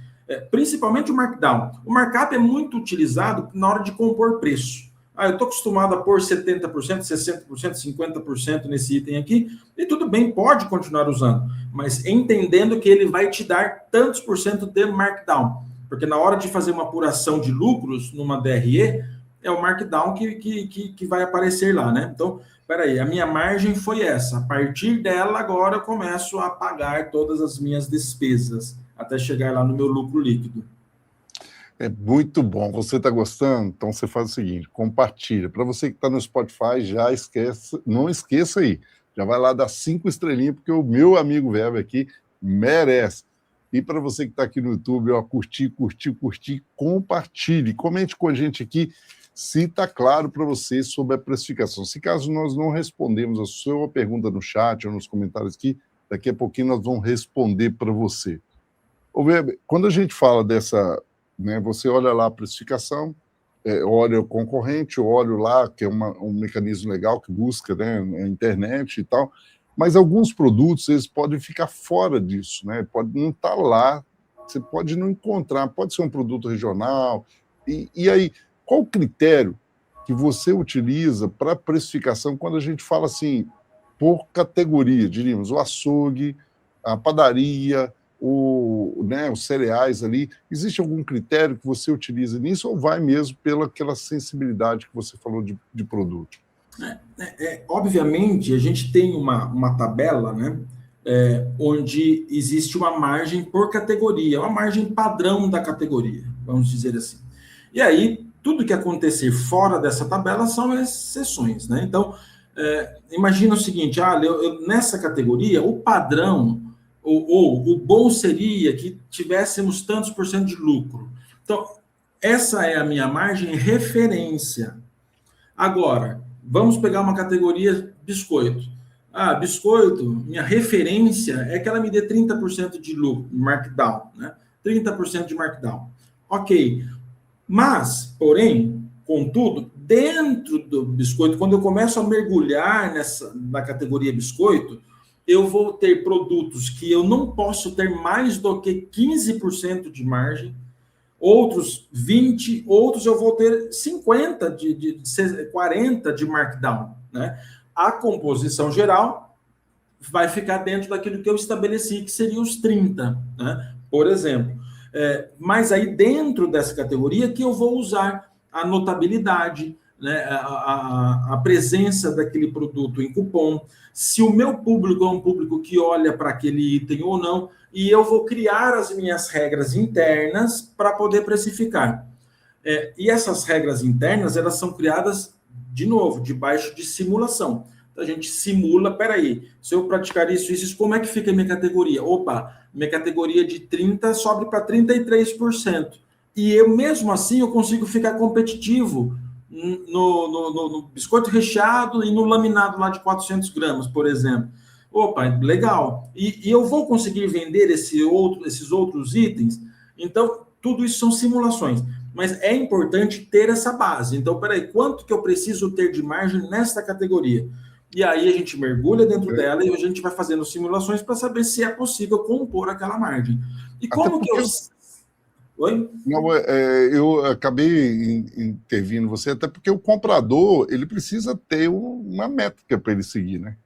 Principalmente o markdown. O markup é muito utilizado na hora de compor preço. Eu estou acostumado a pôr 70%, 60%, 50% nesse item aqui, e tudo bem, pode continuar usando, mas entendendo que ele vai te dar tantos por cento de markdown, porque na hora de fazer uma apuração de lucros numa DRE, é o markdown que vai aparecer lá, né? Então, peraí, a minha margem foi essa. A partir dela, agora eu começo a pagar todas as minhas despesas, até chegar lá no meu lucro líquido. É muito bom. Você está gostando? Então você faz o seguinte, compartilha. Para você que está no Spotify, não esqueça aí. Já vai lá dar 5 estrelinhas, porque o meu amigo Weber aqui merece. E para você que está aqui no YouTube, ó, curtir, compartilhe. Comente com a gente aqui se está claro para você sobre a precificação. Se caso nós não respondemos a sua pergunta no chat ou nos comentários aqui, daqui a pouquinho nós vamos responder para você. Ô Weber, quando a gente fala dessa, né, você olha lá a precificação, olha o concorrente, olha lá, que é um mecanismo legal que busca, né, a internet e tal, mas alguns produtos eles podem ficar fora disso, né? Pode não estar lá, você pode não encontrar, pode ser um produto regional, e aí, qual o critério que você utiliza para precificação quando a gente fala assim, por categoria, diríamos, o açougue, a padaria, os cereais ali, existe algum critério que você utiliza nisso ou vai mesmo pelaquela sensibilidade que você falou de produto? Obviamente, a gente tem uma tabela, né, onde existe uma margem por categoria, uma margem padrão da categoria, vamos dizer assim. E aí, tudo que acontecer fora dessa tabela são exceções, né? Então, imagina o seguinte, nessa categoria, o padrão, ou o bom seria que tivéssemos tantos por cento de lucro. Então, essa é a minha margem referência. Agora, vamos pegar uma categoria biscoito. Biscoito, minha referência é que ela me dê 30% de lucro, markdown, né? 30% de markdown. Ok. Mas, porém, contudo, dentro do biscoito, quando eu começo a mergulhar na categoria biscoito, eu vou ter produtos que eu não posso ter mais do que 15% de margem, outros 20%, outros eu vou ter 50%, 40% de markdown, né? A composição geral vai ficar dentro daquilo que eu estabeleci, que seria os 30%, né? Por exemplo. Mas aí dentro dessa categoria que eu vou usar a notabilidade, né, a presença daquele produto em cupom, se o meu público é um público que olha para aquele item ou não, e eu vou criar as minhas regras internas para poder precificar. E essas regras internas, elas são criadas, de novo, debaixo de simulação. Então, a gente simula, peraí, se eu praticar isso, como é que fica a minha categoria? Opa, minha categoria de 30% sobe para 33%. E eu, mesmo assim, eu consigo ficar competitivo no biscoito recheado e no laminado lá de 400 gramas, por exemplo. Opa, legal. E eu vou conseguir vender esses outros itens? Então, tudo isso são simulações. Mas é importante ter essa base. Então, peraí, quanto que eu preciso ter de margem nesta categoria? E aí a gente mergulha dentro dela e a gente vai fazendo simulações para saber se é possível compor aquela margem. E como que eu... Oi? Não, eu acabei intervindo você, até porque o comprador ele precisa ter uma métrica para ele seguir, né?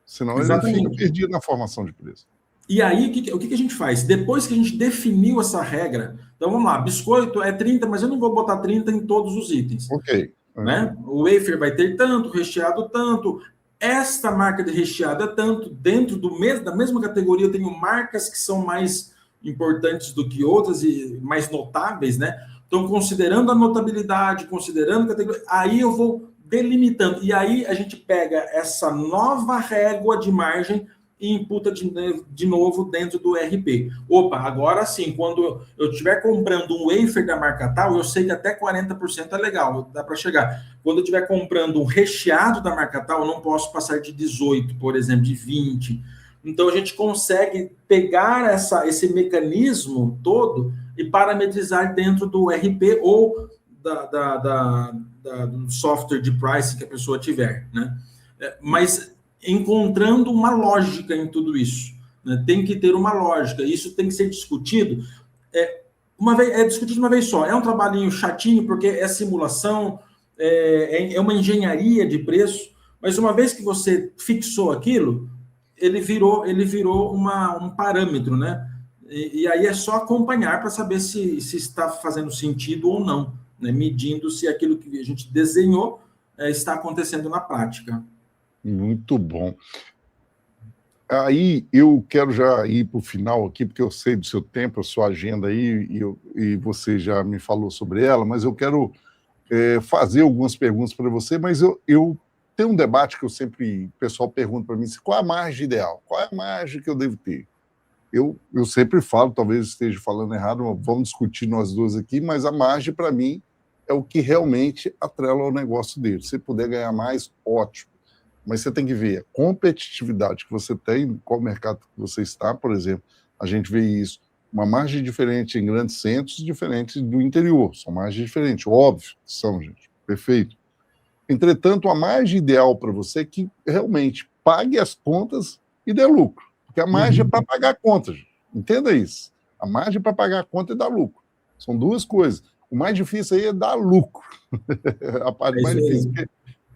Senão ele fica perdido na formação de preço. E aí, o que a gente faz? Depois que a gente definiu essa regra, então vamos lá, biscoito é 30, mas eu não vou botar 30 em todos os itens. Ok. Né? O wafer vai ter tanto, recheado tanto, esta marca de recheado é tanto, dentro da mesma categoria eu tenho marcas que são mais importantes do que outras e mais notáveis, né? Então, considerando a notabilidade, considerando a categoria, aí eu vou delimitando. E aí a gente pega essa nova régua de margem e imputa de novo dentro do RP. Opa, agora sim, quando eu estiver comprando um wafer da marca tal, eu sei que até 40% é legal, dá para chegar. Quando eu estiver comprando um recheado da marca tal, eu não posso passar de 18, por exemplo, de 20. Então a gente consegue pegar esse mecanismo todo e parametrizar dentro do RP ou do software de pricing que a pessoa tiver, né? Mas encontrando uma lógica em tudo isso, né? Tem que ter uma lógica, isso tem que ser discutido. É discutido uma vez só. É um trabalhinho chatinho, porque é simulação, é uma engenharia de preço, mas uma vez que você fixou aquilo, ele virou um parâmetro, né? E aí é só acompanhar para saber se está fazendo sentido ou não, né? Medindo se aquilo que a gente desenhou está acontecendo na prática. Muito bom. Aí eu quero já ir para o final aqui, porque eu sei do seu tempo, a sua agenda aí, e você já me falou sobre ela, mas eu quero fazer algumas perguntas para você, mas eu tenho um debate que o pessoal pergunta para mim, qual é a margem ideal? Qual é a margem que eu devo ter? Eu sempre falo, talvez esteja falando errado, vamos discutir nós duas aqui, mas a margem, para mim, é o que realmente atrela ao negócio dele. Se puder ganhar mais, ótimo. Mas você tem que ver a competitividade que você tem, qual mercado que você está, por exemplo. A gente vê isso, uma margem diferente em grandes centros, diferente do interior. São margens diferentes, óbvio que são, gente. Perfeito. Entretanto, a margem ideal para você é que realmente pague as contas e dê lucro. Porque a margem é para pagar a conta, gente. Entenda isso. A margem é para pagar a conta e dar lucro. São duas coisas. O mais difícil aí é dar lucro. A parte mais difícil.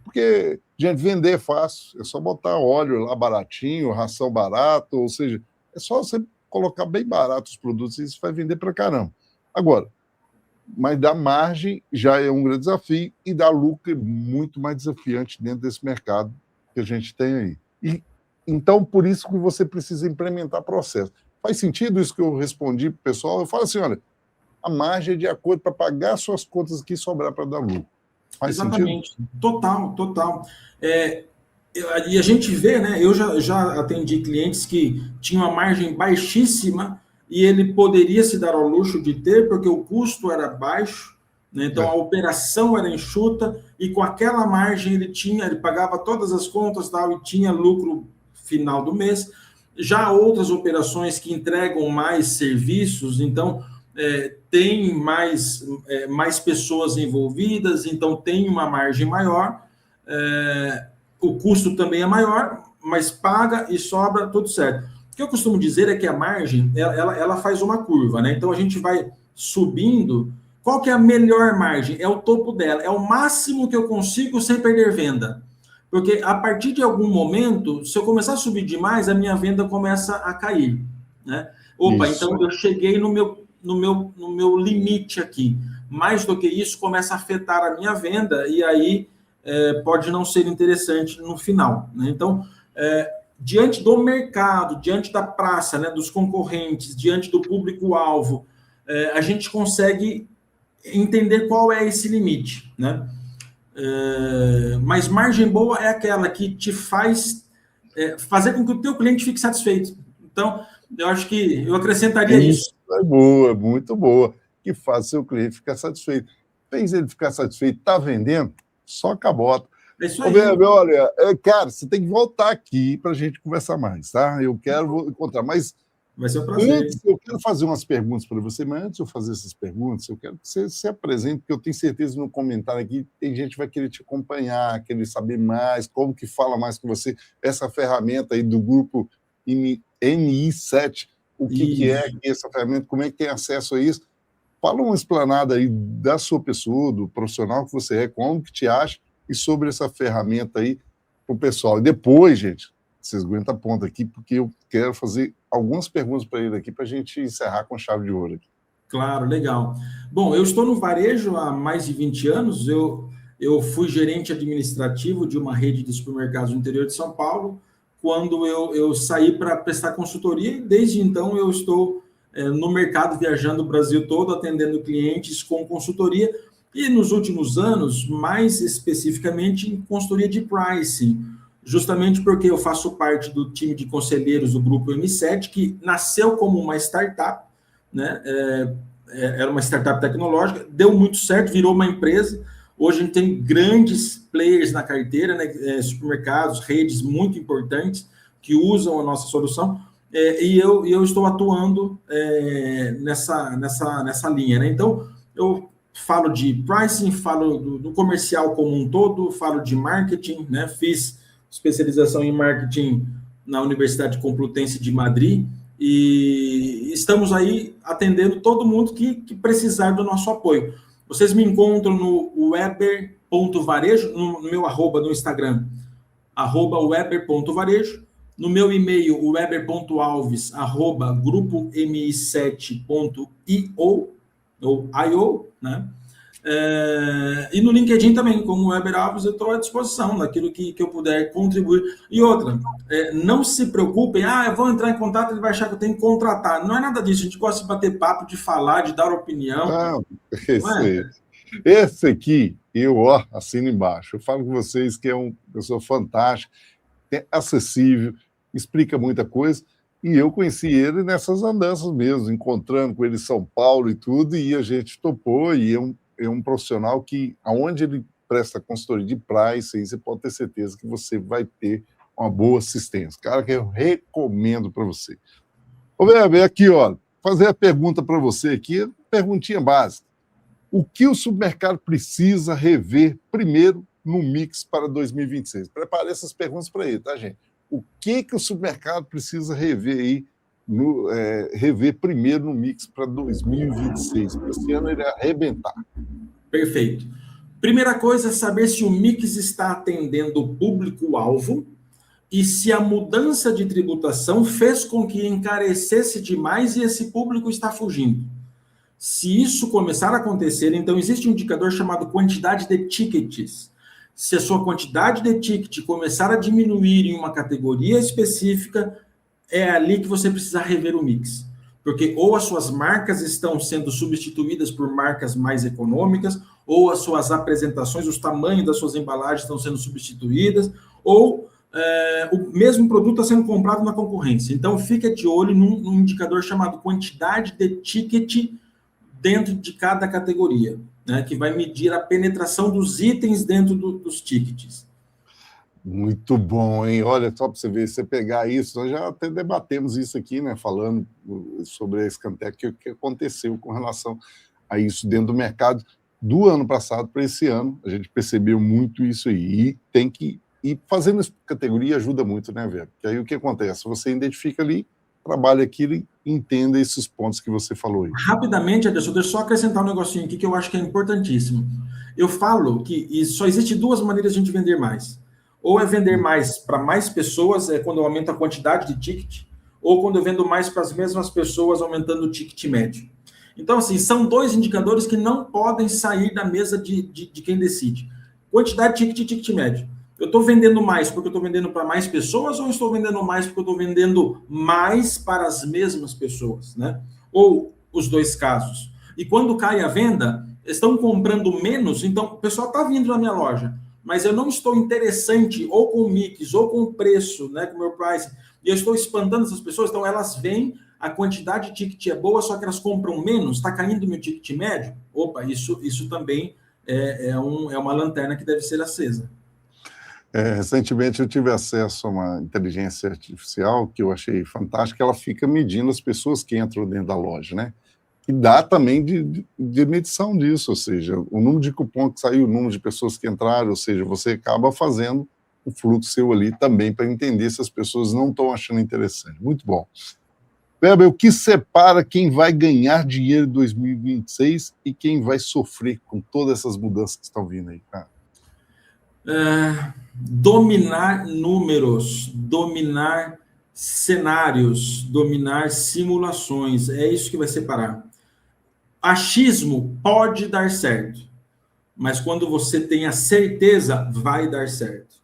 Porque, gente, vender é fácil. É só botar óleo lá baratinho, ração barata, ou seja, é só você colocar bem barato os produtos e isso vai vender para caramba. Agora, mas dar margem já é um grande desafio e dar lucro é muito mais desafiante dentro desse mercado que a gente tem aí. E, então, por isso que você precisa implementar processo. Faz sentido isso que eu respondi para o pessoal? Eu falo assim, olha, a margem é de acordo para pagar suas contas aqui e sobrar para dar lucro. Faz Exatamente. Sentido? Total. E a gente vê, né? Eu já atendi clientes que tinham uma margem baixíssima e ele poderia se dar ao luxo de ter, porque o custo era baixo, né? Então a operação era enxuta e com aquela margem ele pagava todas as contas tal, e tinha lucro final do mês. Já outras operações que entregam mais serviços, então tem mais pessoas envolvidas, então tem uma margem maior, o custo também é maior, mas paga e sobra, tudo certo. O que eu costumo dizer é que a margem, ela faz uma curva, né? Então a gente vai subindo. Qual que é a melhor margem? É o topo dela, é o máximo que eu consigo sem perder venda. Porque a partir de algum momento, se eu começar a subir demais, a minha venda começa a cair, né? Opa, Isso. Então eu cheguei no meu limite aqui. Mais do que isso, começa a afetar a minha venda e aí pode não ser interessante no final, né? Então, diante do mercado, diante da praça, né, dos concorrentes, diante do público-alvo, a gente consegue entender qual é esse limite, né? Mas margem boa é aquela que te faz fazer com que o teu cliente fique satisfeito. Então, eu acho que eu acrescentaria isso. É boa, muito boa. Que faz o seu cliente ficar satisfeito. Fez ele ficar satisfeito, está vendendo, só cabota. É isso aí. Olha, cara, você tem que voltar aqui para a gente conversar mais, tá? Eu quero encontrar. Mas vai ser um prazer. Antes, eu quero fazer umas perguntas para você, mas antes de eu fazer essas perguntas, eu quero que você se apresente, porque eu tenho certeza no comentário aqui tem gente que vai querer te acompanhar, querer saber mais, como que fala mais com você, essa ferramenta aí do grupo NI7, o que é essa ferramenta, como é que tem acesso a isso. Fala uma explanada aí da sua pessoa, do profissional que você é, como que te acha, e sobre essa ferramenta aí para o pessoal. E depois, gente, vocês aguentam a ponta aqui, porque eu quero fazer algumas perguntas para ele aqui, para a gente encerrar com chave de ouro aqui. Claro, legal. Bom, eu estou no varejo há mais de 20 anos, eu fui gerente administrativo de uma rede de supermercados no interior de São Paulo, quando eu saí para prestar consultoria, e desde então eu estou no mercado, viajando o Brasil todo, atendendo clientes com consultoria, e nos últimos anos, mais especificamente em consultoria de pricing, justamente porque eu faço parte do time de conselheiros do Grupo M7, que nasceu como uma startup, né? Era uma startup tecnológica, deu muito certo, virou uma empresa. Hoje a gente tem grandes players na carteira, né? Supermercados, redes muito importantes que usam a nossa solução, e eu estou atuando nessa linha, né? Então, eu falo de pricing, falo do comercial como um todo, falo de marketing, né? Fiz especialização em marketing na Universidade Complutense de Madrid, e estamos aí atendendo todo mundo que precisar do nosso apoio. Vocês me encontram no weber.varejo, no meu arroba no Instagram, @weber.varejo, no meu e-mail, weber.alves@grupomi7.io, ou IO, né? E no LinkedIn também, como Weber Alves, eu estou à disposição naquilo que eu puder contribuir. E outra, não se preocupem, eu vou entrar em contato, ele vai achar que eu tenho que contratar. Não é nada disso, a gente gosta de bater papo, de falar, de dar opinião. Não, esse aqui, eu assino embaixo. Eu falo com vocês que é uma pessoa fantástica, é acessível, explica muita coisa. E eu conheci ele nessas andanças mesmo, encontrando com ele em São Paulo e tudo, e a gente topou, e é um profissional que, aonde ele presta consultoria de pricing, você pode ter certeza que você vai ter uma boa assistência. Cara, que eu recomendo para você. Ô, Weber, aqui, ó, fazer a pergunta para você aqui, perguntinha básica. O que o supermercado precisa rever primeiro no mix para 2026? Prepare essas perguntas para ele, tá, gente? O que o supermercado precisa rever aí, rever primeiro no mix para 2026? Esse ano ele vai arrebentar. Perfeito. Primeira coisa é saber se o mix está atendendo o público-alvo e se a mudança de tributação fez com que encarecesse demais e esse público está fugindo. Se isso começar a acontecer, então existe um indicador chamado quantidade de tickets. Se a sua quantidade de ticket começar a diminuir em uma categoria específica, é ali que você precisa rever o mix. Porque ou as suas marcas estão sendo substituídas por marcas mais econômicas, ou as suas apresentações, os tamanhos das suas embalagens estão sendo substituídas, ou o mesmo produto está sendo comprado na concorrência. Então, fica de olho num indicador chamado quantidade de ticket dentro de cada categoria, né, que vai medir a penetração dos itens dentro dos tickets. Muito bom, hein? Olha, só para você ver, você pegar isso, nós já até debatemos isso aqui, né? Falando sobre a Scantec, o que aconteceu com relação a isso dentro do mercado do ano passado para esse ano. A gente percebeu muito isso aí. E tem que ir fazendo essa categoria ajuda muito, né, Vera? Porque aí o que acontece? Você identifica ali, trabalha aquilo e entenda esses pontos que você falou aí. Rapidamente, Anderson, deixa eu só acrescentar um negocinho aqui que eu acho que é importantíssimo. Eu falo que só existe duas maneiras de a gente vender mais. Ou é vender mais para mais pessoas, quando eu aumento a quantidade de ticket, ou quando eu vendo mais para as mesmas pessoas, aumentando o ticket médio. Então, assim, são dois indicadores que não podem sair da mesa de quem decide. Quantidade de ticket e ticket médio. Eu estou vendendo mais porque eu estou vendendo para mais pessoas, ou estou vendendo mais porque eu estou vendendo mais para as mesmas pessoas, né? Ou os dois casos. E quando cai a venda, estão comprando menos, então o pessoal está vindo na minha loja, mas eu não estou interessante ou com o mix, ou com o preço, né, com o meu price, e eu estou espantando essas pessoas, então elas vêm, a quantidade de ticket é boa, só que elas compram menos, está caindo o meu ticket médio. Opa, isso também é uma lanterna que deve ser acesa. Recentemente eu tive acesso a uma inteligência artificial que eu achei fantástica, ela fica medindo as pessoas que entram dentro da loja, né? E dá também de medição disso, ou seja, o número de cupom que saiu, o número de pessoas que entraram, ou seja, você acaba fazendo um fluxo seu ali também para entender se as pessoas não estão achando interessante. Muito bom. Weber, o que separa quem vai ganhar dinheiro em 2026 e quem vai sofrer com todas essas mudanças que estão vindo aí, cara? Dominar números, dominar cenários, dominar simulações. É isso que vai separar. Achismo pode dar certo, mas quando você tem a certeza, vai dar certo.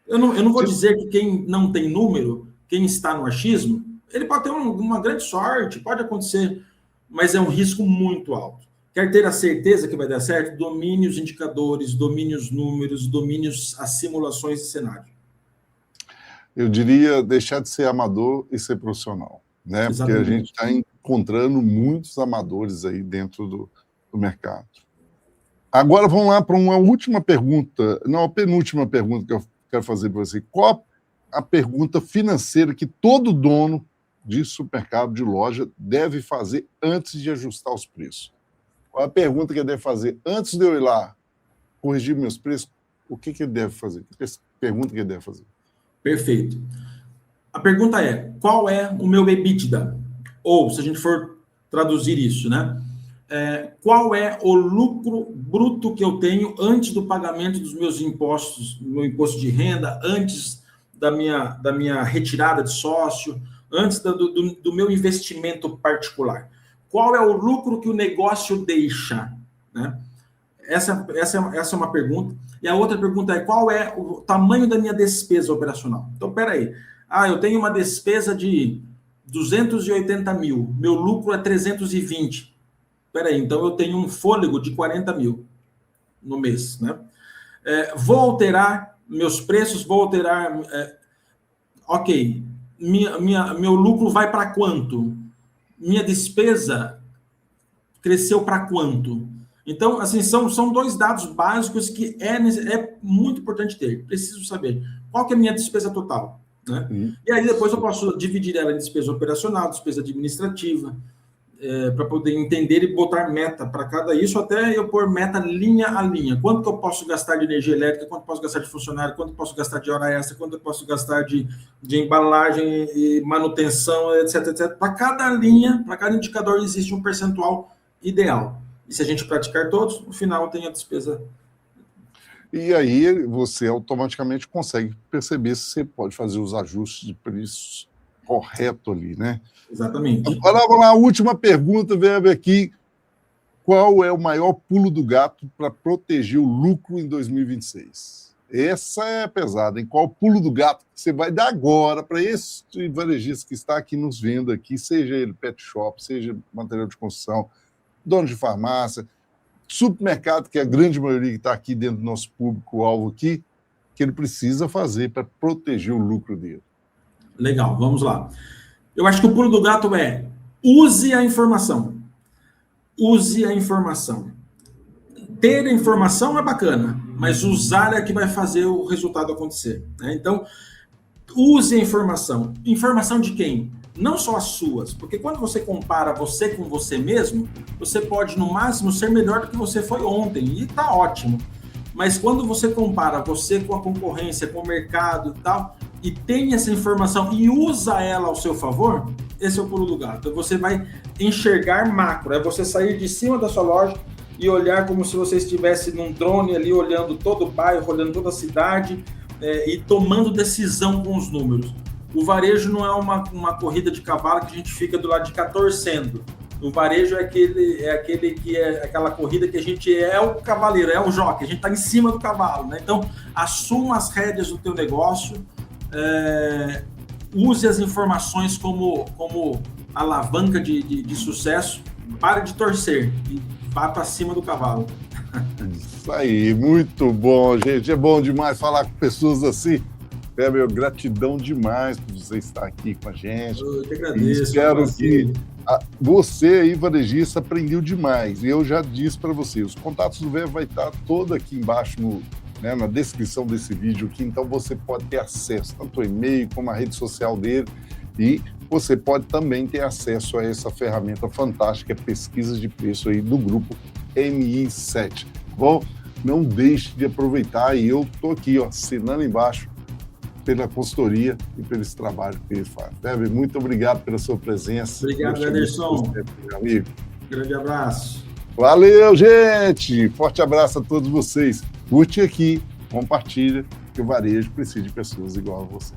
Eu não vou dizer que quem não tem número, quem está no achismo, ele pode ter uma grande sorte, pode acontecer, mas é um risco muito alto. Quer ter a certeza que vai dar certo? Domine os indicadores, domine os números, domine as simulações de cenário. Eu diria deixar de ser amador e ser profissional, né? Exatamente. Porque a gente está encontrando muitos amadores aí dentro do mercado. Agora vamos lá para uma última pergunta, não, a penúltima pergunta que eu quero fazer para você. Qual a pergunta financeira que todo dono de supermercado, de loja, deve fazer antes de ajustar os preços? Qual a pergunta que ele deve fazer antes de eu ir lá corrigir meus preços? O que ele deve fazer? Que pergunta que ele deve fazer? Perfeito. A pergunta é, qual é o meu EBITDA? Ou, se a gente for traduzir isso, né? Qual é o lucro bruto que eu tenho antes do pagamento dos meus impostos, do meu imposto de renda, antes da minha retirada de sócio, antes do meu investimento particular? Qual é o lucro que o negócio deixa? Né? Essa é uma pergunta. E a outra pergunta é, qual é o tamanho da minha despesa operacional? Então, peraí. Eu tenho uma despesa de 280 mil, meu lucro é 320. Peraí, então eu tenho um fôlego de 40 mil no mês. Né? Vou alterar meus preços, vou alterar... ok, meu lucro vai para quanto? Minha despesa cresceu para quanto? Então, assim, são dois dados básicos que é muito importante ter. Preciso saber qual que é a minha despesa total. Né? E aí depois eu posso dividir ela em despesa operacional, despesa administrativa, para poder entender e botar meta para cada isso, até eu pôr meta linha a linha. Quanto que eu posso gastar de energia elétrica, quanto eu posso gastar de funcionário, quanto eu posso gastar de hora extra, quanto eu posso gastar de embalagem e manutenção, etc, etc. Para cada linha, para cada indicador, existe um percentual ideal. E se a gente praticar todos, no final tem a despesa. E aí você automaticamente consegue perceber se você pode fazer os ajustes de preços correto ali, né? Exatamente. Agora vamos lá, a última pergunta, Weber, aqui. Qual é o maior pulo do gato para proteger o lucro em 2026? Essa é pesada, hein? Qual o pulo do gato que você vai dar agora para esse varejista que está aqui nos vendo aqui, seja ele pet shop, seja material de construção, dono de farmácia, supermercado, que é a grande maioria que está aqui dentro do nosso público-alvo aqui, que ele precisa fazer para proteger o lucro dele? Legal, vamos lá. Eu acho que o pulo do gato é use a informação. Use a informação. Ter a informação é bacana, mas usar é que vai fazer o resultado acontecer. Né? Então, use a informação. Informação de quem? Não só as suas, porque quando você compara você com você mesmo, você pode, no máximo, ser melhor do que você foi ontem, e tá ótimo. Mas quando você compara você com a concorrência, com o mercado e tal, e tem essa informação e usa ela ao seu favor, esse é o pulo do gato. Você vai enxergar macro, é você sair de cima da sua loja e olhar como se você estivesse num drone ali, olhando todo o bairro, olhando toda a cidade e tomando decisão com os números. O varejo não é uma corrida de cavalo que a gente fica do lado de cá torcendo. O varejo é aquele que é aquela corrida que a gente é o cavaleiro, é o jockey, a gente está em cima do cavalo, né? Então, assuma as rédeas do teu negócio, use as informações como alavanca de sucesso, pare de torcer e vá para cima do cavalo. Isso aí, muito bom, gente. É bom demais falar com pessoas assim. Weber, gratidão demais por você estar aqui com a gente. Eu que agradeço. E espero que você aí, varejista, aprendeu demais. E eu já disse para você, os contatos do Weber vai estar todo aqui embaixo na descrição desse vídeo aqui, então você pode ter acesso tanto ao e-mail como à rede social dele, e você pode também ter acesso a essa ferramenta fantástica, pesquisa de preço aí do grupo MI7. Bom, não deixe de aproveitar, e eu estou aqui, assinando embaixo, pela consultoria e pelo esse trabalho que ele faz. Weber, muito obrigado pela sua presença. Obrigado, Ederson. Meu amigo. Grande abraço. Valeu, gente! Forte abraço a todos vocês. Curte aqui, compartilha, que o varejo precisa de pessoas igual a você.